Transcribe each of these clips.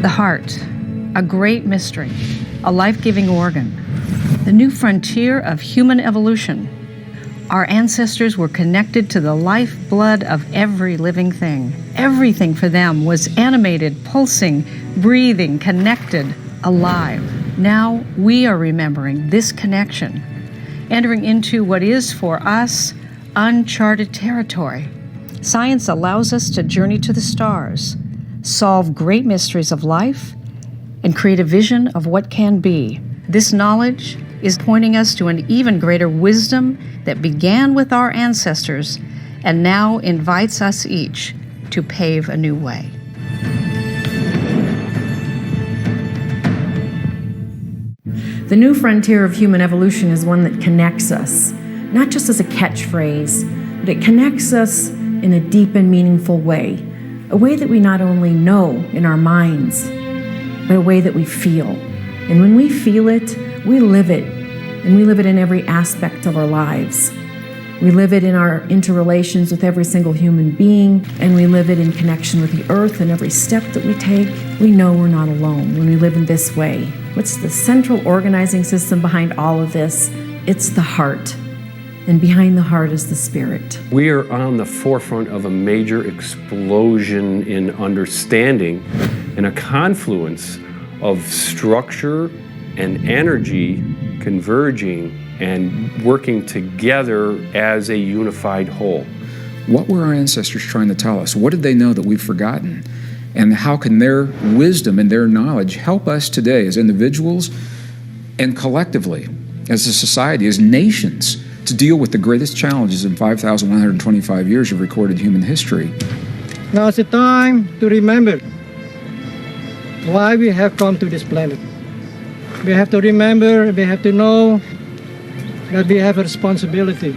The heart, a great mystery, a life-giving organ, the new frontier of human evolution. Our ancestors were connected to the lifeblood of every living thing. Everything for them was animated, pulsing, breathing, connected, alive. Now we are remembering this connection, entering into what is for us uncharted territory. Science allows us to journey to the stars, solve great mysteries of life, and create a vision of what can be. This knowledge is pointing us to an even greater wisdom that began with our ancestors and now invites us each to pave a new way. The new frontier of human evolution is one that connects us, not just as a catchphrase, but it connects us in a deep and meaningful way, a way that we not only know in our minds, but a way that we feel. And when we feel it, we live it, and we live it in every aspect of our lives. We live it in our interrelations with every single human being, and we live it in connection with the earth and every step that we take. We know we're not alone when we live in this way. What's the central organizing system behind all of this? It's the heart, and behind the heart is the spirit. We are on the forefront of a major explosion in understanding and a confluence of structure and energy converging and working together as a unified whole. What were our ancestors trying to tell us? What did they know that we've forgotten? And how can their wisdom and their knowledge help us today as individuals and collectively as a society, as nations, to deal with the greatest challenges in 5,125 years of recorded human history? Now it's the time to remember why we have come to this planet. We have to remember, we have to know that we have a responsibility.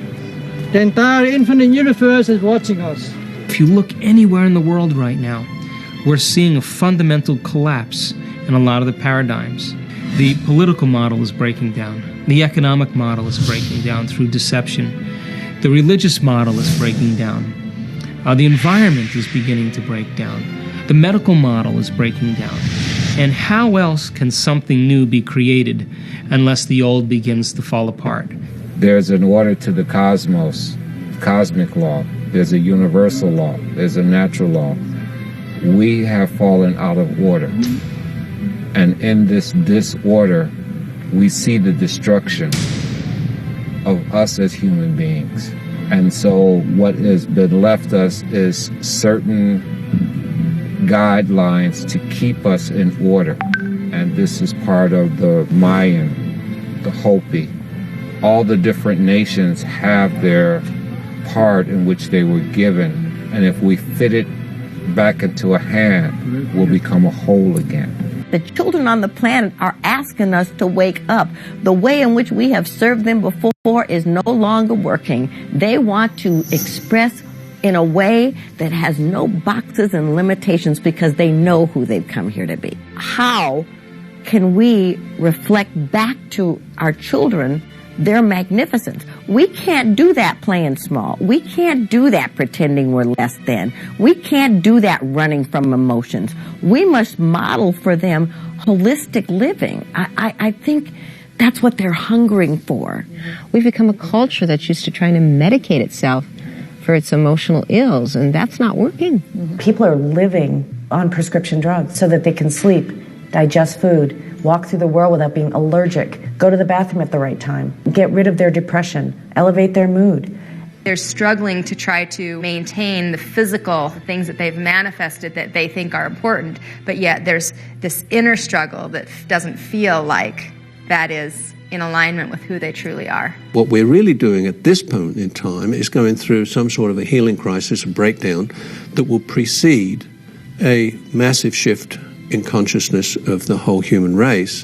The entire infinite universe is watching us. If you look anywhere in the world right now, we're seeing a fundamental collapse in a lot of the paradigms. The political model is breaking down. The economic model is breaking down through deception. The religious model is breaking down. The environment is beginning to break down. The medical model is breaking down. And how else can something new be created unless the old begins to fall apart? There's an order to the cosmos, cosmic law. There's a universal law. There's a natural law. We have fallen out of order. And in this disorder, we see the destruction of us as human beings. And so what has been left us is certain guidelines to keep us in order. And this is part of the Mayan, the Hopi. All the different nations have their part in which they were given. And if we fit it back into a hand, we'll become a whole again. The children on the planet are asking us to wake up. The way in which we have served them before is no longer working. They want to express in a way that has no boxes and limitations because they know who they've come here to be. How can we reflect back to our children their magnificence? We can't do that playing small. We can't do that pretending we're less than. We can't do that running from emotions. We must model for them holistic living. I think that's what they're hungering for. We've become a culture that's used to trying to medicate itself for its emotional ills, and that's not working. People are living on prescription drugs so that they can sleep, digest food, walk through the world without being allergic, go to the bathroom at the right time, get rid of their depression, elevate their mood. They're struggling to try to maintain the physical things that they've manifested that they think are important, but yet there's this inner struggle that doesn't feel like that is in alignment with who they truly are. What we're really doing at this point in time is going through some sort of a healing crisis, a breakdown that will precede a massive shift in consciousness of the whole human race,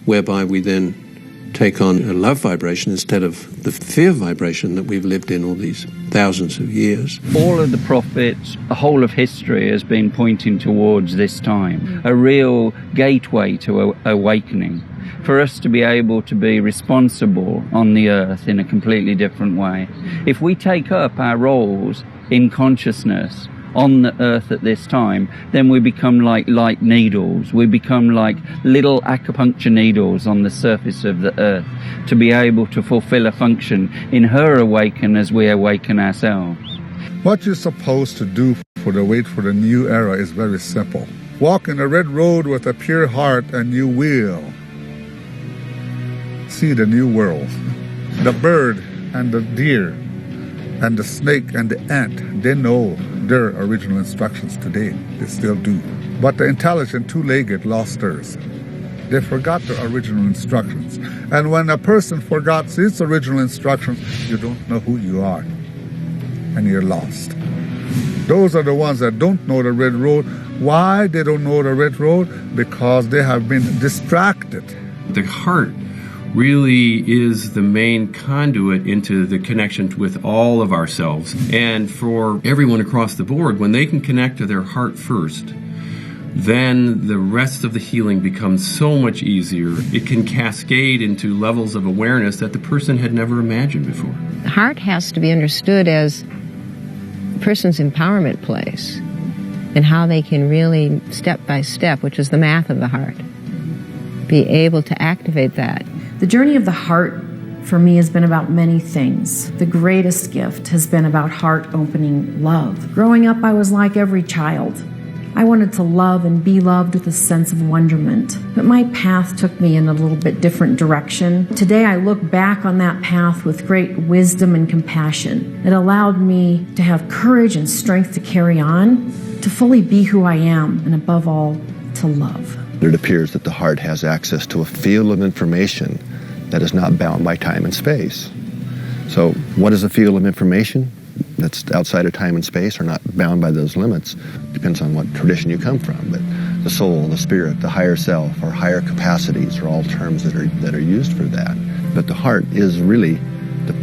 whereby we then take on a love vibration instead of the fear vibration that we've lived in all these thousands of years. All of the prophets, the whole of history has been pointing towards this time, a real gateway to awakening, for us to be able to be responsible on the earth in a completely different way. If we take up our roles in consciousness, on the earth at this time, then we become like light needles. We become like little acupuncture needles on the surface of the earth to be able to fulfill a function in her awaken as we awaken ourselves. What you're supposed to do for the wait for the new era is very simple. Walk in the red road with a pure heart and you will see the new world. The bird and the deer and the snake and the ant, they know their original instructions today. They still do. But the intelligent two-legged lost theirs. They forgot their original instructions. And when a person forgets its original instructions, you don't know who you are. And you're lost. Those are the ones that don't know the red road. Why they don't know the red road? Because they have been distracted. The heart really is the main conduit into the connection with all of ourselves. And for everyone across the board, when they can connect to their heart first, then the rest of the healing becomes so much easier. It can cascade into levels of awareness that the person had never imagined before. The heart has to be understood as a person's empowerment place and how they can really, step by step, which is the math of the heart, be able to activate that. The journey of the heart for me has been about many things. The greatest gift has been about heart-opening love. Growing up, I was like every child. I wanted to love and be loved with a sense of wonderment. But my path took me in a little bit different direction. Today, I look back on that path with great wisdom and compassion. It allowed me to have courage and strength to carry on, to fully be who I am, and above all, to love. It appears that the heart has access to a field of information that is not bound by time and space. So what is a field of information that's outside of time and space or not bound by those limits? Depends on what tradition you come from, but the soul, the spirit, the higher self, or higher capacities are all terms that are used for that. But the heart is really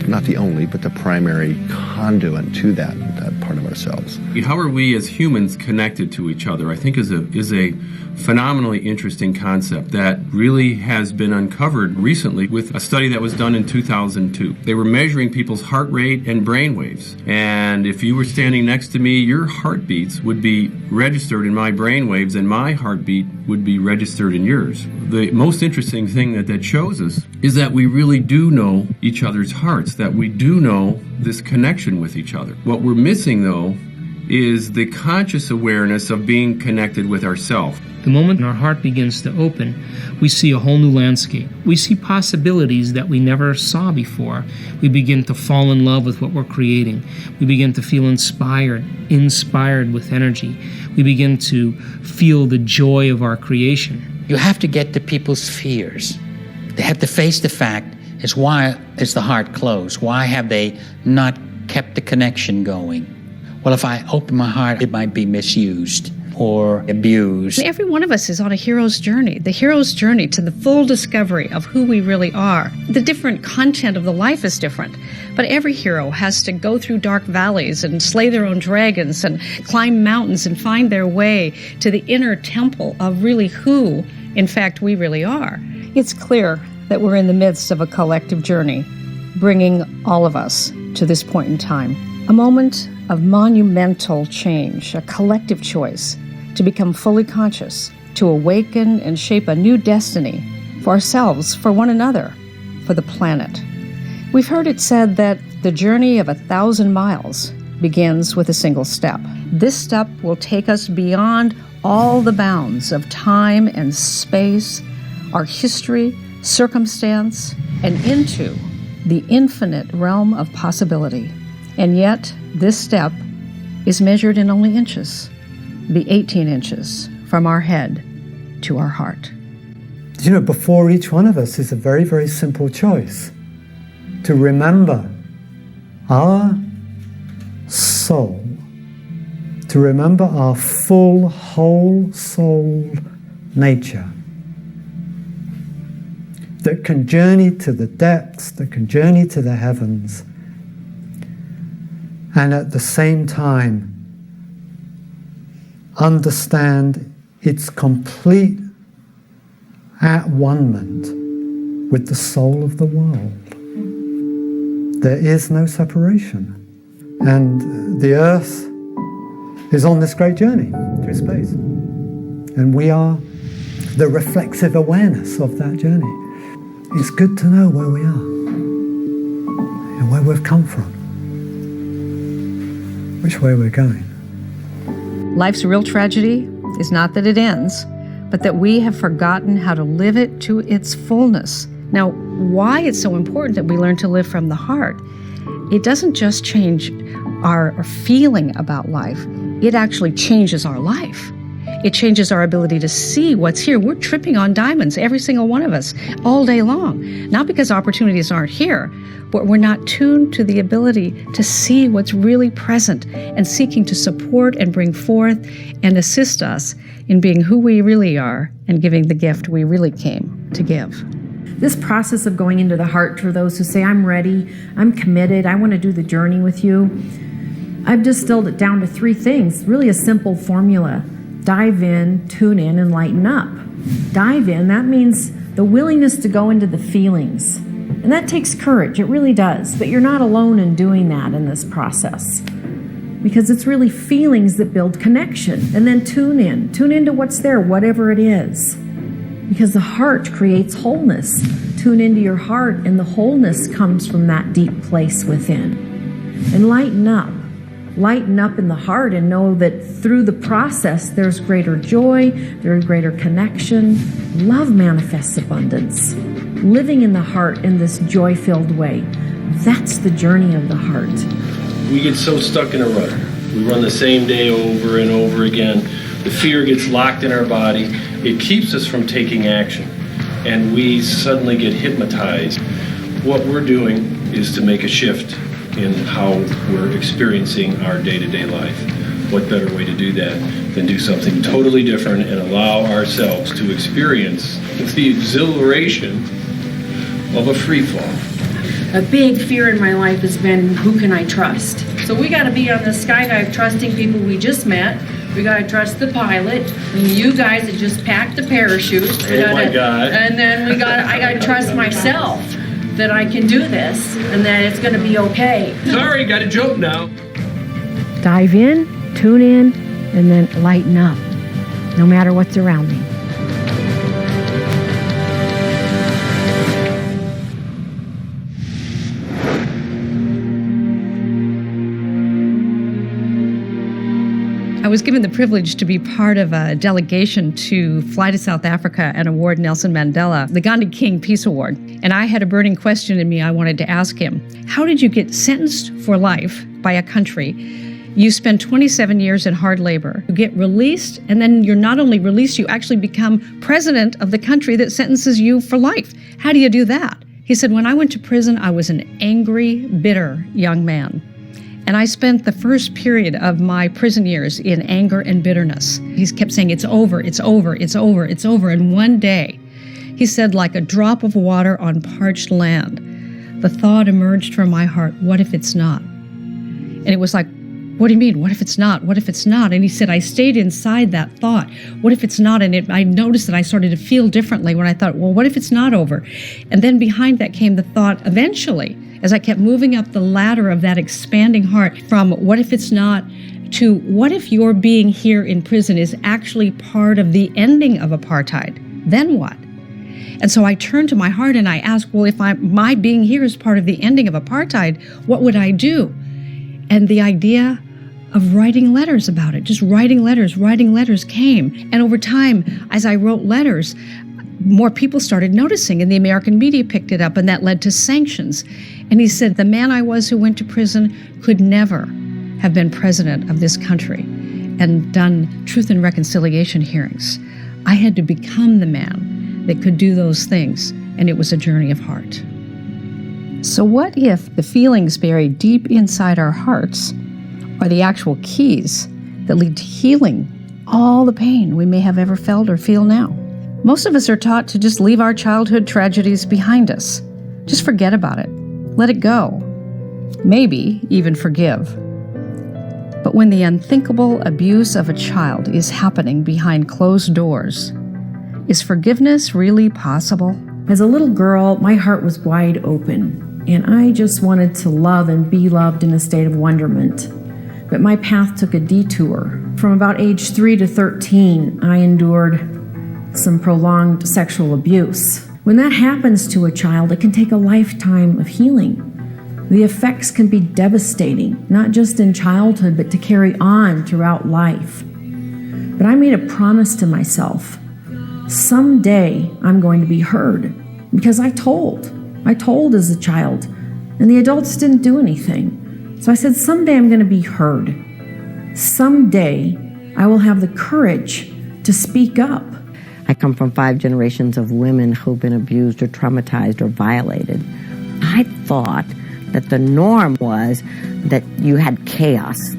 not the only, but the primary conduit to that part of ourselves. How are we as humans connected to each other, I think is a phenomenally interesting concept that really has been uncovered recently with a study that was done in 2002. They were measuring people's heart rate and brain waves. And if you were standing next to me, your heartbeats would be registered in my brain waves and my heartbeat would be registered in yours. The most interesting thing that shows us is that we really do know each other's hearts, that we do know this connection with each other. What we're missing, though, is the conscious awareness of being connected with ourselves. The moment our heart begins to open, we see a whole new landscape. We see possibilities that we never saw before. We begin to fall in love with what we're creating. We begin to feel inspired with energy. We begin to feel the joy of our creation. You have to get to people's fears. They have to face the fact, why is the heart closed? Why have they not kept the connection going? Well, if I open my heart, it might be misused or abused. Every one of us is on a hero's journey, the hero's journey to the full discovery of who we really are. The different content of the life is different, but every hero has to go through dark valleys and slay their own dragons and climb mountains and find their way to the inner temple of really who, in fact, we really are. It's clear that we're in the midst of a collective journey, bringing all of us to this point in time. A moment of monumental change, a collective choice to become fully conscious, to awaken and shape a new destiny for ourselves, for one another, for the planet. We've heard it said that the journey of 1,000 miles begins with a single step. This step will take us beyond all the bounds of time and space, our history, circumstance, and into the infinite realm of possibility. And yet, this step is measured in only inches, the 18 inches from our head to our heart. You know, before each one of us is a very, very simple choice to remember our soul, to remember our full, whole soul nature that can journey to the depths, that can journey to the heavens, and at the same time understand its complete at-one-ment with the soul of the world. There is no separation. And the earth is on this great journey through space. And we are the reflexive awareness of that journey. It's good to know where we are and where we've come from, which way we're going. Life's real tragedy is not that it ends, but that we have forgotten how to live it to its fullness. Now, why it's so important that we learn to live from the heart, it doesn't just change our feeling about life, it actually changes our life. It changes our ability to see what's here. We're tripping on diamonds, every single one of us, all day long. Not because opportunities aren't here, but we're not tuned to the ability to see what's really present and seeking to support and bring forth and assist us in being who we really are and giving the gift we really came to give. This process of going into the heart, for those who say, I'm ready, I'm committed, I want to do the journey with you, I've distilled it down to 3 things, really a simple formula. Dive in, tune in, and lighten up. Dive in, that means the willingness to go into the feelings. And that takes courage, it really does. But you're not alone in doing that in this process. Because it's really feelings that build connection. And then tune into what's there, whatever it is. Because the heart creates wholeness. Tune into your heart, and the wholeness comes from that deep place within. And lighten up. Lighten up in the heart and know that through the process there's greater joy, there's greater connection. Love manifests abundance. Living in the heart in this joy-filled way. That's the journey of the heart. We get so stuck in a rut. We run the same day over and over again. The fear gets locked in our body. It keeps us from taking action. And we suddenly get hypnotized. What we're doing is to make a shift in how we're experiencing our day-to-day life. What better way to do that than do something totally different and allow ourselves to experience the exhilaration of a free fall. A big fear in my life has been, who can I trust? So we got to be on the skydive trusting people we just met. We got to trust the pilot. And you guys that just packed the parachute. My God. And then I got to trust myself that I can do this and that it's going to be okay. Sorry, got to jump now. Dive in, tune in, and then lighten up, no matter what's around me. I was given the privilege to be part of a delegation to fly to South Africa and award Nelson Mandela the Gandhi King Peace Award. And I had a burning question in me I wanted to ask him. How did you get sentenced for life by a country? You spend 27 years in hard labor. You get released, and then you're not only released, you actually become president of the country that sentences you for life. How do you do that? He said, when I went to prison, I was an angry, bitter young man. And I spent the first period of my prison years in anger and bitterness. He kept saying, it's over, it's over, it's over, it's over. And one day, he said, like a drop of water on parched land, the thought emerged from my heart, what if it's not? And it was like, what do you mean? What if it's not? What if it's not? And he said, I stayed inside that thought. What if it's not? And I noticed that I started to feel differently when I thought, well, what if it's not over? And then behind that came the thought, eventually, as I kept moving up the ladder of that expanding heart from what if it's not to what if your being here in prison is actually part of the ending of apartheid? Then what? And so I turned to my heart and I asked, well, if my being here is part of the ending of apartheid, what would I do? And the idea of writing letters about it, just writing letters came. And over time, as I wrote letters, more people started noticing and the American media picked it up and that led to sanctions. And he said, the man I was who went to prison could never have been president of this country and done truth and reconciliation hearings. I had to become the man that could do those things, and it was a journey of heart. So what if the feelings buried deep inside our hearts are the actual keys that lead to healing all the pain we may have ever felt or feel now? Most of us are taught to just leave our childhood tragedies behind us. Just forget about it. Let it go. Maybe even forgive. But when the unthinkable abuse of a child is happening behind closed doors, is forgiveness really possible? As a little girl, my heart was wide open, and I just wanted to love and be loved in a state of wonderment. but my path took a detour. From about age 3 to 13, I endured some prolonged sexual abuse. When that happens to a child, it can take a lifetime of healing. The effects can be devastating, not just in childhood, but to carry on throughout life. But I made a promise to myself. Someday I'm going to be heard, because I told as a child, and the adults didn't do anything. So I said, someday I'm going to be heard. Someday I will have the courage to speak up. I come from 5 generations of women who've been abused or traumatized or violated. I thought that the norm was that you had chaos.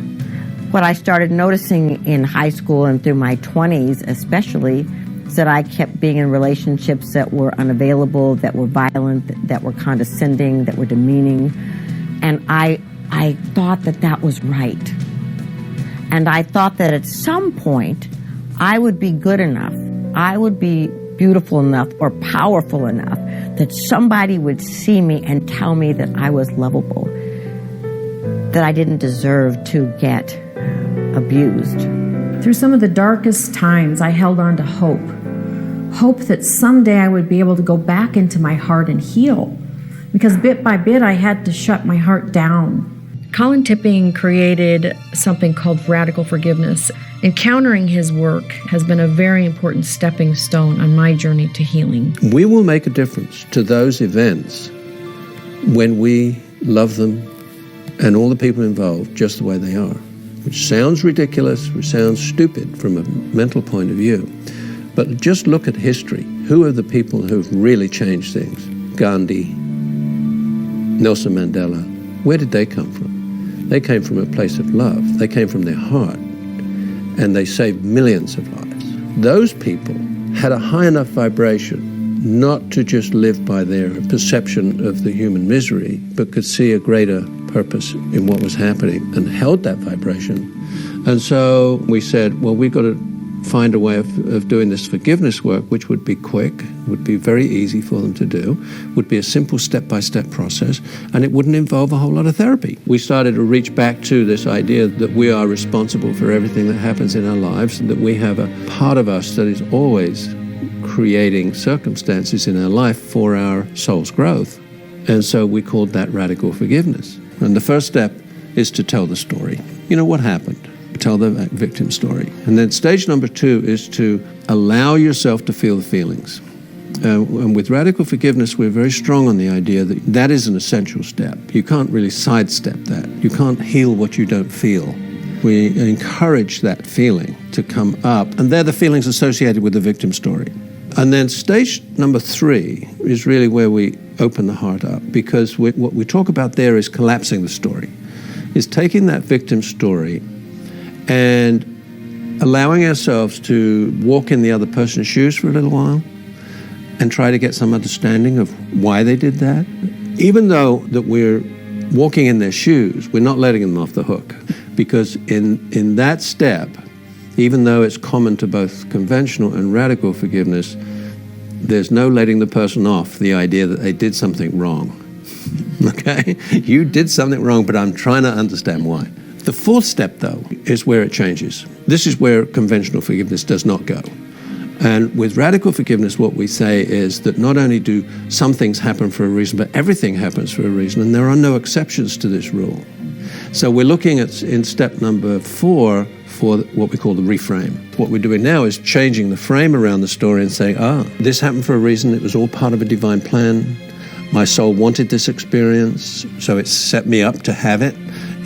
What I started noticing in high school and through my 20s especially is that I kept being in relationships that were unavailable, that were violent, that were condescending, that were demeaning. And I thought that that was right. And I thought that at some point I would be good enough, I would be beautiful enough or powerful enough that somebody would see me and tell me that I was lovable, that I didn't deserve to get abused. Through some of the darkest times, I held on to hope. Hope that someday I would be able to go back into my heart and heal. Because bit by bit, I had to shut my heart down. Colin Tipping created something called radical forgiveness. Encountering his work has been a very important stepping stone on my journey to healing. We will make a difference to those events when we love them and all the people involved just the way they are, which sounds ridiculous, which sounds stupid from a mental point of view. But just look at history. Who are the people who've really changed things? Gandhi, Nelson Mandela. Where did they come from? They came from a place of love. They came from their heart, and they saved millions of lives. Those people had a high enough vibration not to just live by their perception of the human misery, but could see a greater purpose in what was happening and held that vibration. And so we said, well, we've got to find a way of doing this forgiveness work, which would be quick, would be very easy for them to do, would be a simple step-by-step process, and it wouldn't involve a whole lot of therapy. We started to reach back to this idea that we are responsible for everything that happens in our lives, and that we have a part of us that is always creating circumstances in our life for our soul's growth. And so we called that radical forgiveness. And the first step is to tell the story. You know, what happened? Tell the victim story. And then stage number 2 is to allow yourself to feel the feelings. And with radical forgiveness, we're very strong on the idea that that is an essential step. You can't really sidestep that. You can't heal what you don't feel. We encourage that feeling to come up, and they're the feelings associated with the victim story. And then stage number 3 is really where we open the heart up, because what we talk about there is collapsing the story, is taking that victim story and allowing ourselves to walk in the other person's shoes for a little while and try to get some understanding of why they did that. Even though that we're walking in their shoes, we're not letting them off the hook, because in that step, even though it's common to both conventional and radical forgiveness, there's no letting the person off the idea that they did something wrong. Okay? You did something wrong, but I'm trying to understand why. The 4th step, though, is where it changes. This is where conventional forgiveness does not go. And with radical forgiveness, what we say is that not only do some things happen for a reason, but everything happens for a reason, and there are no exceptions to this rule. So we're looking at, in step number 4, for what we call the reframe. What we're doing now is changing the frame around the story and saying, this happened for a reason, it was all part of a divine plan. My soul wanted this experience, so it set me up to have it.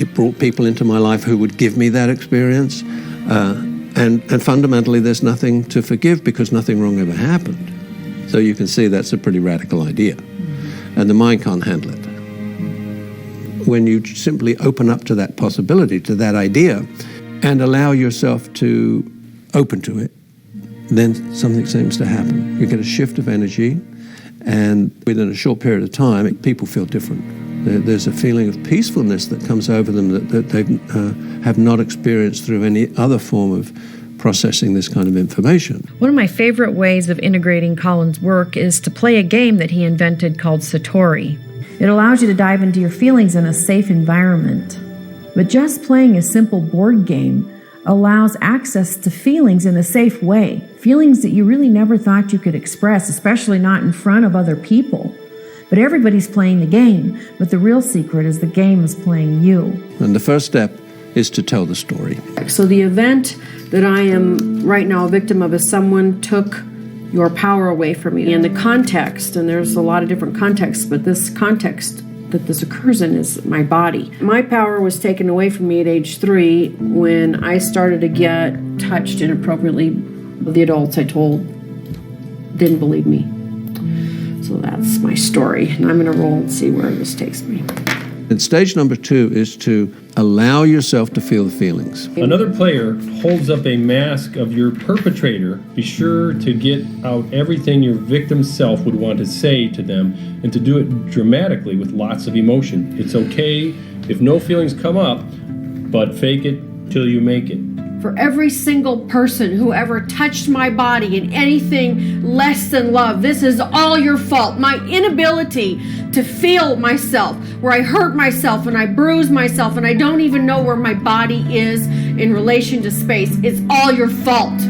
It brought people into my life who would give me that experience. And fundamentally, there's nothing to forgive because nothing wrong ever happened. So you can see that's a pretty radical idea. And the mind can't handle it. When you simply open up to that possibility, to that idea, and allow yourself to open to it, then something seems to happen. You get a shift of energy, and within a short period of time, people feel different. There's a feeling of peacefulness that comes over them that they have not experienced through any other form of processing this kind of information. One of my favorite ways of integrating Colin's work is to play a game that he invented called Satori. It allows you to dive into your feelings in a safe environment. But just playing a simple board game allows access to feelings in a safe way, feelings that you really never thought you could express, especially not in front of other people. But everybody's playing the game, but the real secret is the game is playing you. And the first step is to tell the story. So the event that I am right now a victim of is someone took your power away from me. And the context, and there's a lot of different contexts, but this context that this occurs in is my body. My power was taken away from me at age 3 when I started to get touched inappropriately. The adults I told didn't believe me. So that's my story, and I'm going to roll and see where this takes me. And stage number 2 is to allow yourself to feel the feelings. Another player holds up a mask of your perpetrator. Be sure to get out everything your victim self would want to say to them and to do it dramatically with lots of emotion. It's okay if no feelings come up, but fake it till you make it. For every single person who ever touched my body in anything less than love, this is all your fault. My inability to feel myself, where I hurt myself and I bruise myself and I don't even know where my body is in relation to space, it's all your fault.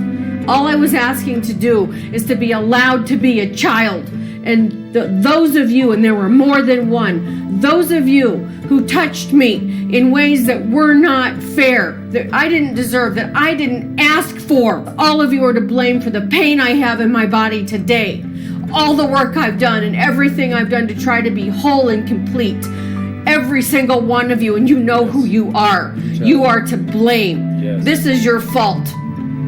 All I was asking to do is to be allowed to be a child. And those of you, and there were more than one, those of you who touched me in ways that were not fair, that I didn't deserve, that I didn't ask for, all of you are to blame for the pain I have in my body today. All the work I've done and everything I've done to try to be whole and complete. Every single one of you, and you know who you are. You are to blame. Yes. This is your fault.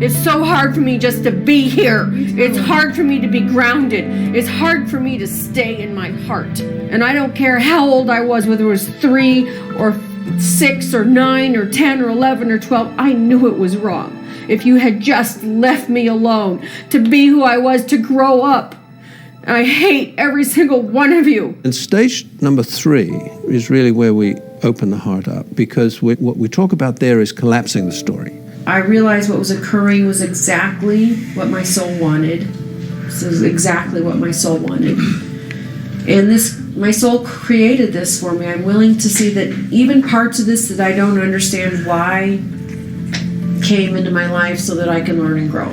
It's so hard for me just to be here. It's hard for me to be grounded. It's hard for me to stay in my heart. And I don't care how old I was, whether it was 3 or 6 or 9 or 10 or 11 or 12, I knew it was wrong. If you had just left me alone to be who I was, to grow up. I hate every single one of you. And stage number 3 is really where we open the heart up, because what we talk about there is collapsing the story. I realized what was occurring was exactly what my soul wanted. This is exactly what my soul wanted. And my soul created this for me. I'm willing to see that even parts of this that I don't understand why came into my life so that I can learn and grow.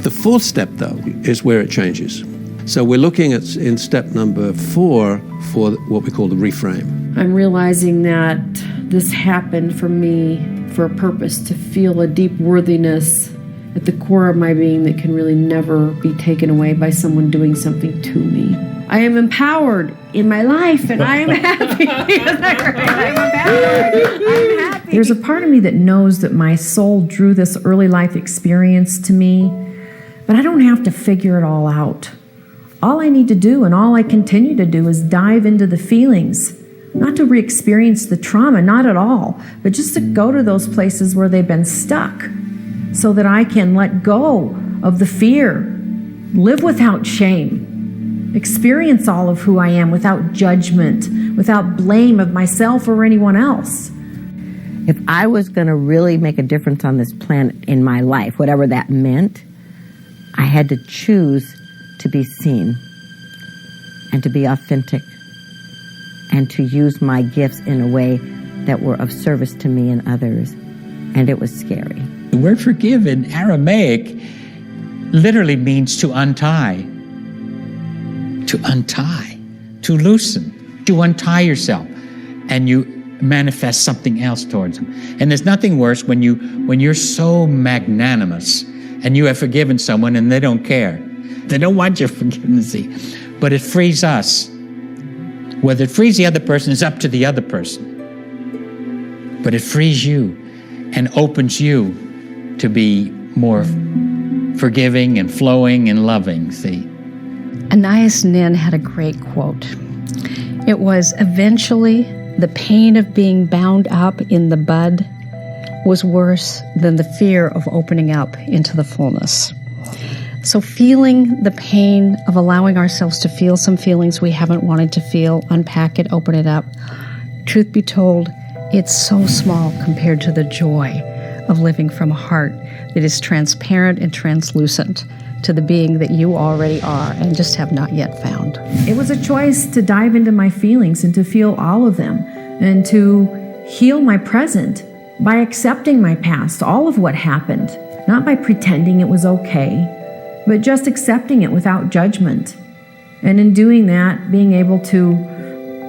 The 4th step, though, is where it changes. So we're looking at in step number 4 for what we call the reframe. I'm realizing that this happened for me for a purpose, to feel a deep worthiness at the core of my being that can really never be taken away by someone doing something to me. I am empowered in my life, and I am happy. I'm empowered. I'm happy. There's a part of me that knows that my soul drew this early life experience to me, but I don't have to figure it all out. All I need to do, and all I continue to do, is dive into the feelings. Not to re-experience the trauma, not at all, but just to go to those places where they've been stuck so that I can let go of the fear, live without shame, experience all of who I am without judgment, without blame of myself or anyone else. If I was going to really make a difference on this planet in my life, whatever that meant, I had to choose to be seen and to be authentic, and to use my gifts in a way that were of service to me and others. And it was scary. The word forgive in Aramaic literally means to untie. To untie, to loosen, to untie yourself. And you manifest something else towards them. And there's nothing worse when you're so magnanimous and you have forgiven someone and they don't care. They don't want your forgiveness. But it frees us. Whether it frees the other person is up to the other person. But it frees you and opens you to be more forgiving and flowing and loving, see? Anais Nin had a great quote. It was, eventually, the pain of being bound up in the bud was worse than the fear of opening up into the fullness. So feeling the pain of allowing ourselves to feel some feelings we haven't wanted to feel, unpack it, open it up. Truth be told, it's so small compared to the joy of living from a heart that is transparent and translucent to the being that you already are and just have not yet found. It was a choice to dive into my feelings and to feel all of them and to heal my present by accepting my past, all of what happened, not by pretending it was okay, but just accepting it without judgment. And in doing that, being able to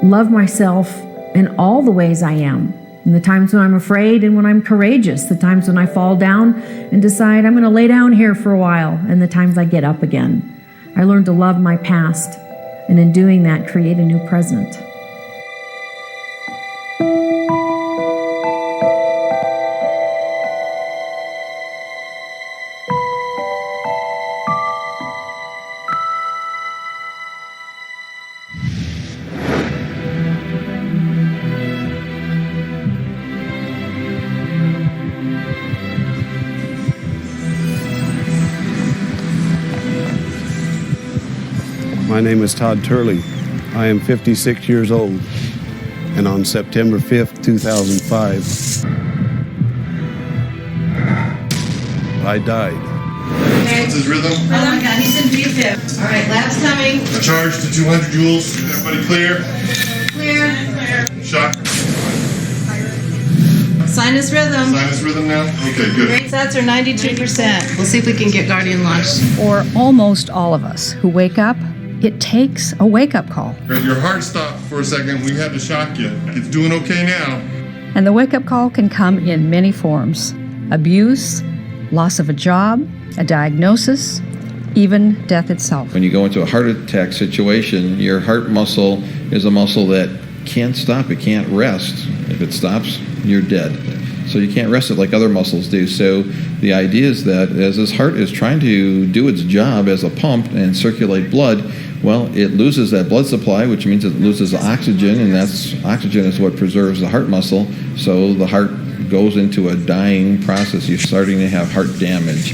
love myself in all the ways I am. In the times when I'm afraid and when I'm courageous, the times when I fall down and decide I'm going to lay down here for a while, and the times I get up again. I learned to love my past, and in doing that, create a new present. My name is Todd Turley. I am 56 years old, and on September 5th, 2005, I died. What's his rhythm? Oh my God, he's in V5. All right, lab's coming. A charge to 200 joules. Everybody clear? Clear. Shot. Sinus rhythm. Sinus rhythm now? Okay, good. Great sets are 92%. We'll see if we can get Guardian launched. For almost all of us who wake up, it takes a wake-up call. If your heart stopped for a second, we had to shock you. It's doing okay now. And the wake-up call can come in many forms: abuse, loss of a job, a diagnosis, even death itself. When you go into a heart attack situation, your heart muscle is a muscle that can't stop, it can't rest. If it stops, you're dead. So you can't rest it like other muscles do. So the idea is that as this heart is trying to do its job as a pump and circulate blood, well, it loses that blood supply, which means it loses the oxygen, and that's oxygen is what preserves the heart muscle. So the heart goes into a dying process. You're starting to have heart damage.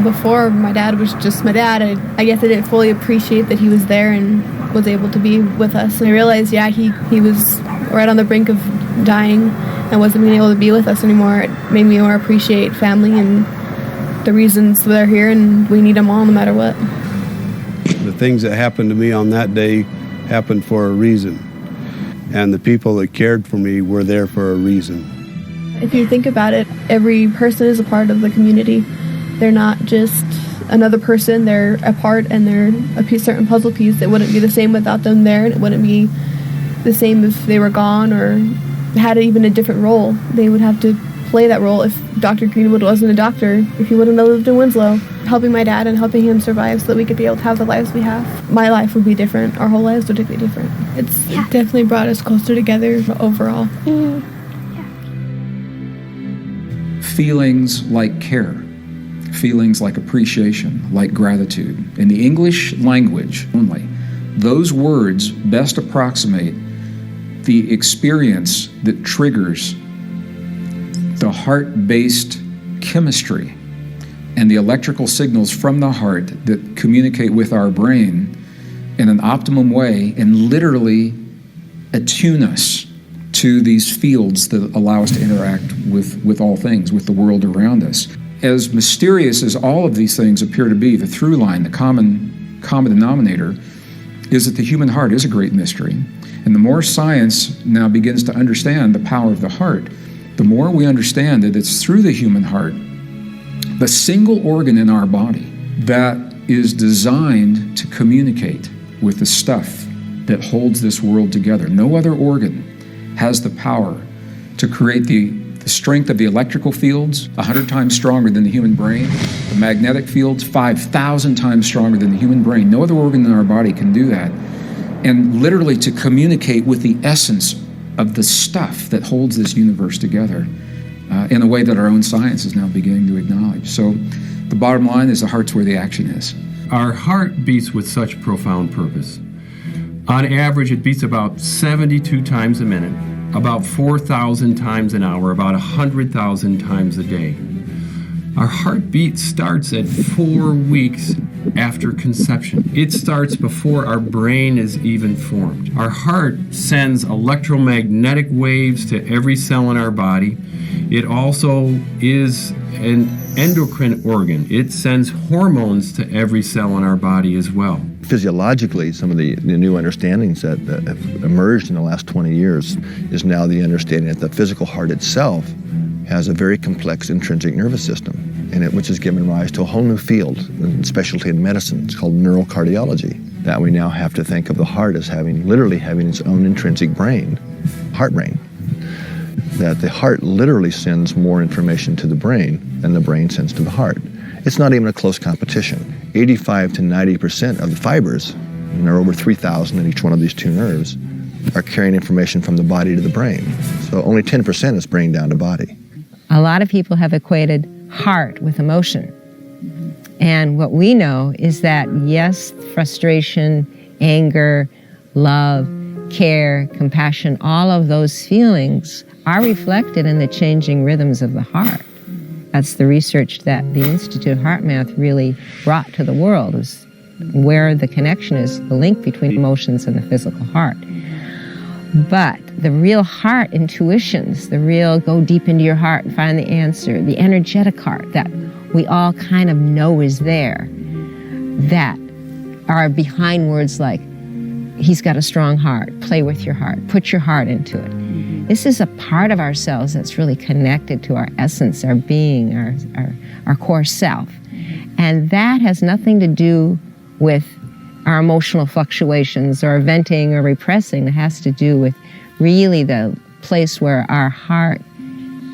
Before, my dad was just my dad. I guess I didn't fully appreciate that he was there and was able to be with us. And I realized, he was right on the brink of dying and wasn't being able to be with us anymore. It made me more appreciate family and the reasons they're here, and we need them all no matter what. The things that happened to me on that day happened for a reason, and the people that cared for me were there for a reason. If you think about it, every person is a part of the community. They're not just another person, they're a part, and they're a certain puzzle piece. It wouldn't be the same without them there, and it wouldn't be the same if they were gone or had even a different role. They would have to play that role if Dr. Greenwood wasn't a doctor, if he wouldn't have lived in Winslow, helping my dad and helping him survive so that we could be able to have the lives we have. My life would be different. Our whole lives would be different. It definitely brought us closer together overall. Feelings like care, feelings like appreciation, like gratitude. In the English language only, those words best approximate the experience that triggers the heart-based chemistry and the electrical signals from the heart that communicate with our brain in an optimum way and literally attune us to these fields that allow us to interact with all things, with the world around us. As mysterious as all of these things appear to be, the through line, the common denominator, is that the human heart is a great mystery. And the more science now begins to understand the power of the heart, the more we understand that it's through the human heart, the single organ in our body that is designed to communicate with the stuff that holds this world together. No other organ has the power to create the strength of the electrical fields, 100 times stronger than the human brain. The magnetic fields, 5,000 times stronger than the human brain. No other organ in our body can do that. And literally to communicate with the essence of the stuff that holds this universe together in a way that our own science is now beginning to acknowledge. So the bottom line is the heart's where the action is. Our heart beats with such profound purpose. On average, it beats about 72 times a minute, about 4,000 times an hour, about 100,000 times a day. Our heartbeat starts at 4 weeks after conception. It starts before our brain is even formed. Our heart sends electromagnetic waves to every cell in our body. It also is an endocrine organ. It sends hormones to every cell in our body as well. Physiologically, some of the new understandings that have emerged in the last 20 years is now the understanding that the physical heart itself has a very complex intrinsic nervous system, which has given rise to a whole new field, specialty in medicine. It's called neurocardiology. That we now have to think of the heart as literally having its own intrinsic brain, heart brain. That the heart literally sends more information to the brain than the brain sends to the heart. It's not even a close competition. 85 to 90% of the fibers, and there are over 3,000 in each one of these two nerves, are carrying information from the body to the brain. So only 10% is brain down to body. A lot of people have equated heart with emotion. And what we know is that, yes, frustration, anger, love, care, compassion, all of those feelings are reflected in the changing rhythms of the heart. That's the research that the Institute of Heart Math really brought to the world, is where the connection is, the link between emotions and the physical heart. But the real heart intuitions, the real go deep into your heart and find the answer, the energetic heart that we all kind of know is there, that are behind words like, he's got a strong heart, play with your heart, put your heart into it. This is a part of ourselves that's really connected to our essence, our being, our core self. And that has nothing to do with our emotional fluctuations or venting or repressing. It has to do with really the place where our heart,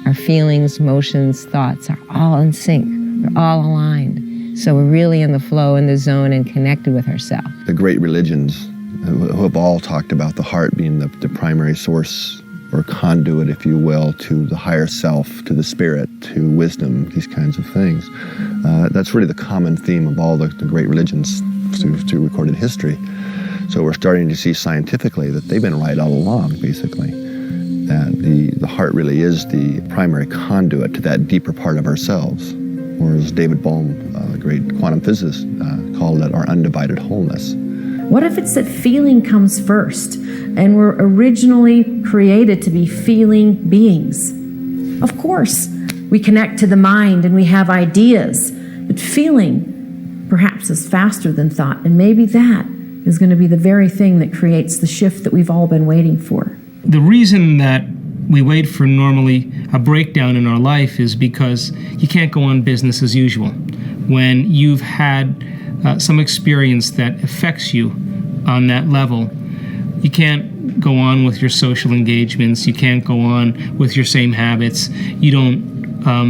our feelings, emotions, thoughts are all in sync. They're all aligned. So we're really in the flow, in the zone, and connected with ourselves. The great religions who have all talked about the heart being the primary source or conduit, if you will, to the higher self, to the spirit, to wisdom, these kinds of things. That's really the common theme of all the great religions through recorded history. So we're starting to see scientifically that they've been right all along, basically, that the heart really is the primary conduit to that deeper part of ourselves, or as David Bohm, a great quantum physicist, called it, our undivided wholeness. What if it's that feeling comes first, and we're originally created to be feeling beings? Of course, we connect to the mind and we have ideas, but feeling perhaps is faster than thought, and maybe that is going to be the very thing that creates the shift that we've all been waiting for. The reason that we wait for normally a breakdown in our life is because you can't go on business as usual. When you've had some experience that affects you on that level, you can't go on with your social engagements, you can't go on with your same habits, you don't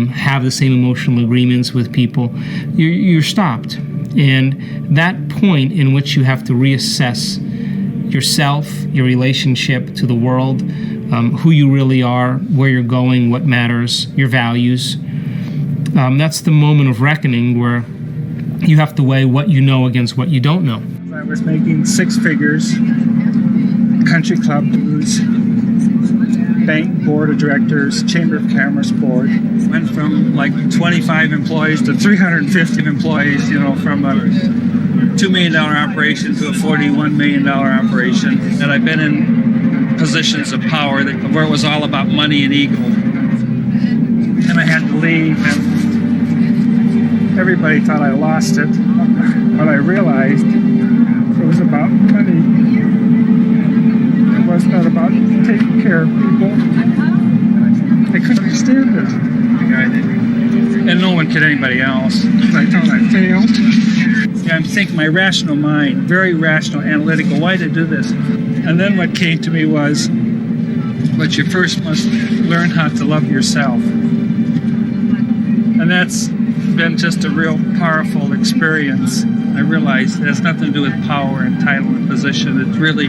have the same emotional agreements with people, you're stopped. And that point in which you have to reassess yourself, your relationship to the world, who you really are, where you're going, what matters, your values, that's the moment of reckoning where you have to weigh what you know against what you don't know. I was making six figures, country club dues, bank board of directors, chamber of commerce board. Went from like 25 employees to 350 employees, from a $2 million operation to a $41 million operation. And I've been in positions of power where it was all about money and ego. And I had to leave, and everybody thought I lost it, but I realized it was about money. It was not about taking care of people. I couldn't understand it. And no one could anybody else. I thought I failed. Yeah, I'm thinking my rational mind, very rational, analytical, why did I do this? And then what came to me was, but you first must learn how to love yourself. And that's been just a real powerful experience. I realized it has nothing to do with power and title and position. It really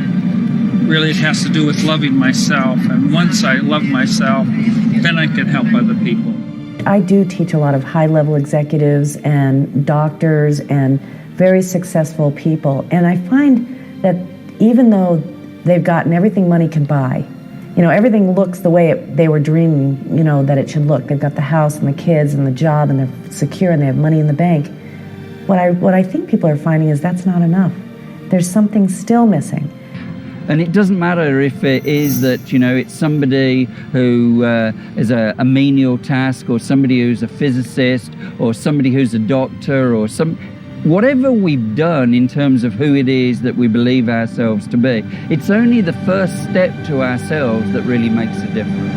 it has to do with loving myself. And once I love myself, then I can help other people. I do teach a lot of high-level executives and doctors and very successful people. And I find that even though they've gotten everything money can buy, everything looks the way they were dreaming, that it should look. They've got the house and the kids and the job and they're secure and they have money in the bank. What I think people are finding is that's not enough. There's something still missing. And it doesn't matter if it is that, you know, it's somebody who is a menial task, or somebody who's a physicist, or somebody who's a doctor, or whatever we've done in terms of who it is that we believe ourselves to be. It's only the first step to ourselves that really makes a difference.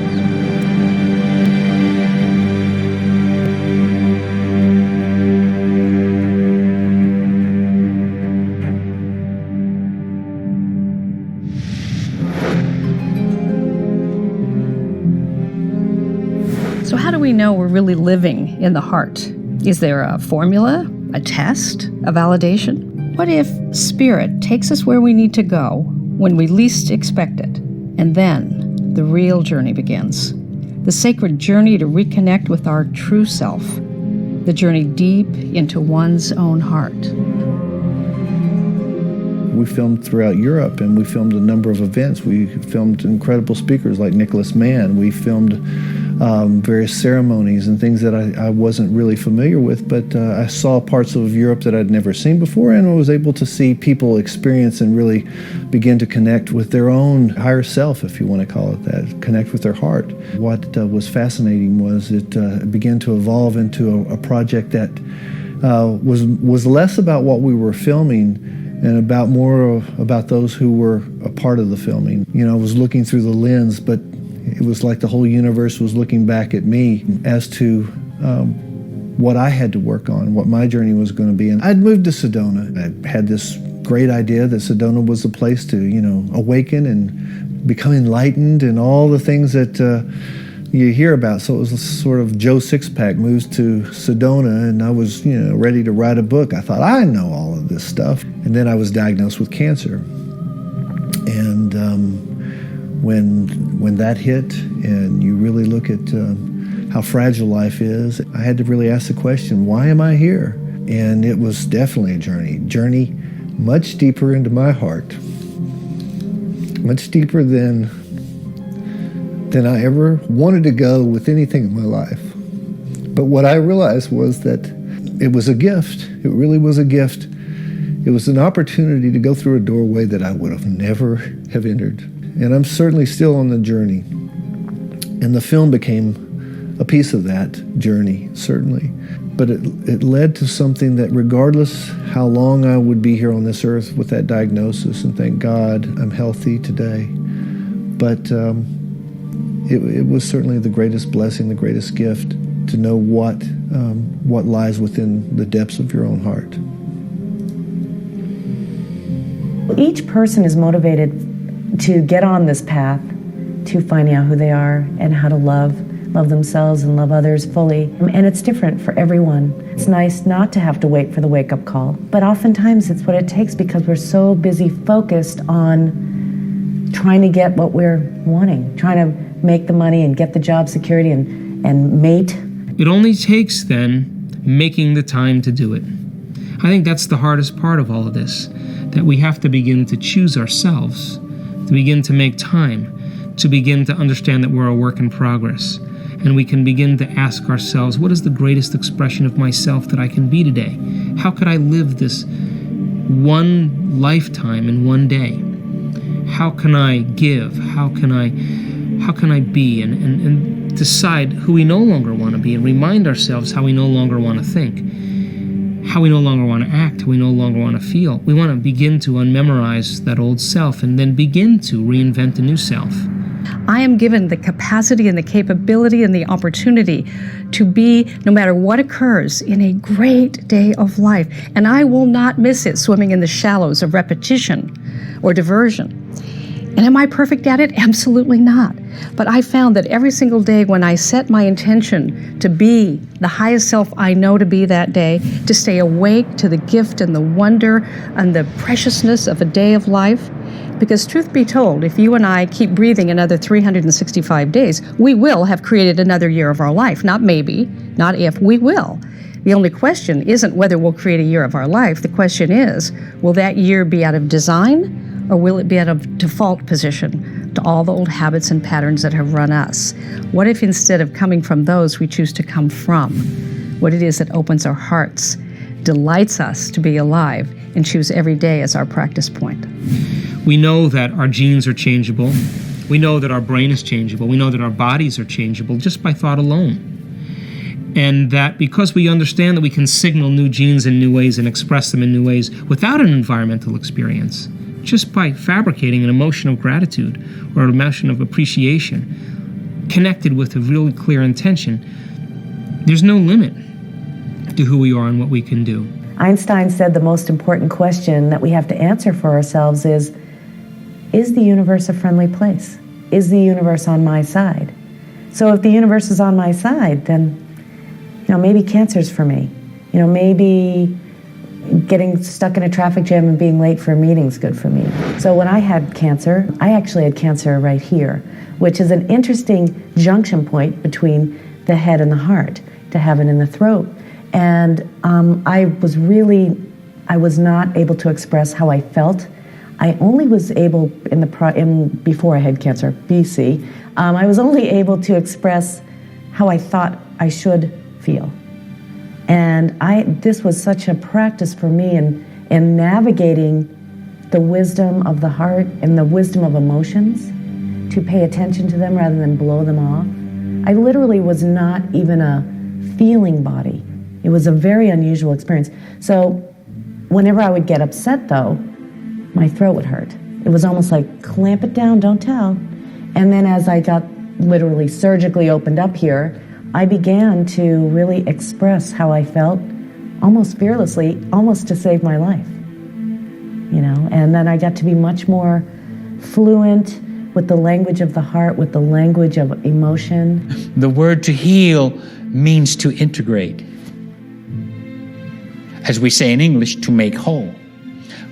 So how do we know we're really living in the heart? Is there a formula, a test, a validation? What if Spirit takes us where we need to go when we least expect it, and then the real journey begins? The sacred journey to reconnect with our true self, the journey deep into one's own heart. We filmed throughout Europe, and we filmed a number of events. We filmed incredible speakers like Nicholas Mann. We filmed various ceremonies and things that I wasn't really familiar with, but I saw parts of Europe that I'd never seen before, and I was able to see people experience and really begin to connect with their own higher self, if you want to call it that, connect with their heart. What was fascinating was it began to evolve into a project that was less about what we were filming and about more about those who were a part of the filming. You know, I was looking through the lens, but it was like the whole universe was looking back at me as to what I had to work on, what my journey was going to be. And I'd moved to Sedona. I had this great idea that Sedona was a place to, you know, awaken and become enlightened and all the things that you hear about. So it was sort of Joe Sixpack moves to Sedona, and I was, you know, ready to write a book. I thought, I know all of this stuff. And then I was diagnosed with cancer. And when that hit, and you really look at how fragile life is, I had to really ask the question, why am I here? And it was definitely a journey much deeper into my heart, much deeper than I ever wanted to go with anything in my life. But what I realized was that it was a gift. It really was a gift. It was an opportunity to go through a doorway that I would have never have entered. And I'm certainly still on the journey. And the film became a piece of that journey, certainly. But it led to something that, regardless how long I would be here on this earth with that diagnosis, and thank God I'm healthy today, but it was certainly the greatest blessing, the greatest gift, to know what lies within the depths of your own heart. Each person is motivated to get on this path to finding out who they are and how to love themselves and love others fully. And it's different for everyone. It's nice not to have to wait for the wake-up call, but oftentimes it's what it takes because we're so busy focused on trying to get what we're wanting, trying to make the money and get the job security and mate. It only takes, then, making the time to do it. I think that's the hardest part of all of this, that we have to begin to choose ourselves, to begin to make time, to begin to understand that we're a work in progress. And we can begin to ask ourselves, what is the greatest expression of myself that I can be today? How could I live this one lifetime in one day? How can I give? How can I be? And decide who we no longer want to be, and remind ourselves how we no longer want to think, how we no longer want to act, how we no longer want to feel. We want to begin to unmemorize that old self and then begin to reinvent a new self. I am given the capacity and the capability and the opportunity to be, no matter what occurs, in a great day of life. And I will not miss it swimming in the shallows of repetition or diversion. And am I perfect at it? Absolutely not. But I found that every single day when I set my intention to be the highest self I know to be that day, to stay awake to the gift and the wonder and the preciousness of a day of life, because truth be told, if you and I keep breathing another 365 days, we will have created another year of our life. Not maybe, not if, we will. The only question isn't whether we'll create a year of our life. The question is, will that year be out of design, or will it be out of default position to all the old habits and patterns that have run us? What if instead of coming from those, we choose to come from what it is that opens our hearts, delights us to be alive, and choose every day as our practice point? We know that our genes are changeable. We know that our brain is changeable. We know that our bodies are changeable just by thought alone. And that because we understand that we can signal new genes in new ways and express them in new ways without an environmental experience, just by fabricating an emotion of gratitude or an emotion of appreciation, connected with a really clear intention, there's no limit to who we are and what we can do. Einstein said the most important question that we have to answer for ourselves is the universe a friendly place? Is the universe on my side? So if the universe is on my side, then maybe cancer's for me. Maybe getting stuck in a traffic jam and being late for a meeting's good for me. So when I had cancer, I actually had cancer right here, which is an interesting junction point between the head and the heart, to have it in the throat. And I was not able to express how I felt. I only was able, before I had cancer, BC, I was only able to express how I thought I should feel. And this was such a practice for me in navigating the wisdom of the heart and the wisdom of emotions, to pay attention to them rather than blow them off. I literally was not even a feeling body. It was a very unusual experience. So whenever I would get upset, though, my throat would hurt. It was almost like, clamp it down, don't tell. And then as I got literally surgically opened up here, I began to really express how I felt, almost fearlessly, almost to save my life. And then I got to be much more fluent with the language of the heart, with the language of emotion. The word to heal means to integrate. As we say in English, to make whole.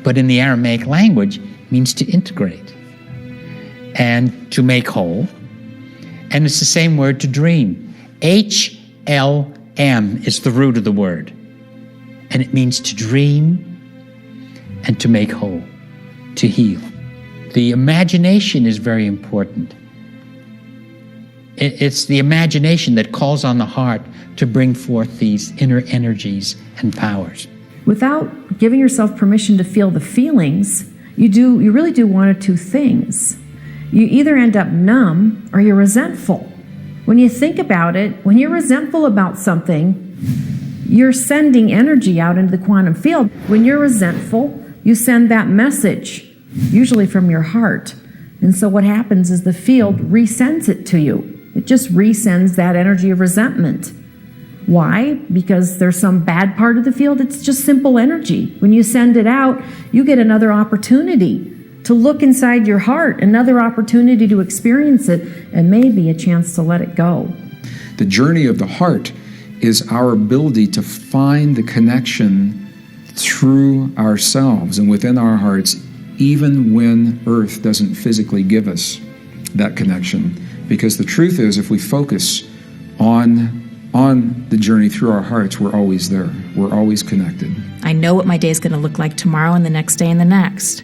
But in the Aramaic language, means to integrate and to make whole. And it's the same word to dream. H-L-M is the root of the word. And it means to dream and to make whole, to heal. The imagination is very important. It's the imagination that calls on the heart to bring forth these inner energies and powers. Without giving yourself permission to feel the feelings, you really do one or two things. You either end up numb or you're resentful. When you think about it, when you're resentful about something, you're sending energy out into the quantum field. When you're resentful, you send that message, usually from your heart. And so what happens is the field resends it to you. It just resends that energy of resentment. Why? Because there's some bad part of the field. It's just simple energy. When you send it out, you get another opportunity to look inside your heart, another opportunity to experience it, and maybe a chance to let it go. The journey of the heart is our ability to find the connection through ourselves and within our hearts, even when Earth doesn't physically give us that connection. Because the truth is, if we focus on the journey through our hearts, we're always there. We're always connected. I know what my day is going to look like tomorrow and the next day and the next.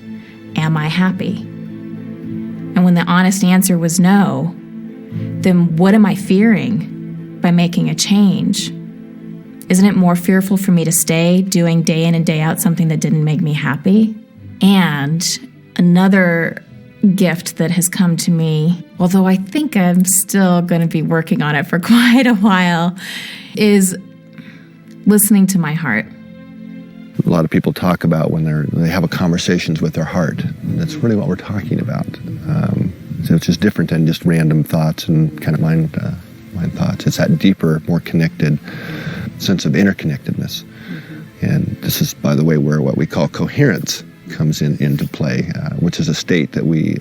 Am I happy? And when the honest answer was no, then what am I fearing by making a change? Isn't it more fearful for me to stay doing day in and day out something that didn't make me happy? And another gift that has come to me, although I think I'm still going to be working on it for quite a while, is listening to my heart. A lot of people talk about when they have conversations with their heart. And that's really what we're talking about. So it's just different than just random thoughts and kind of mind thoughts. It's that deeper, more connected sense of interconnectedness. And this is, by the way, where what we call coherence comes into play, which is a state that we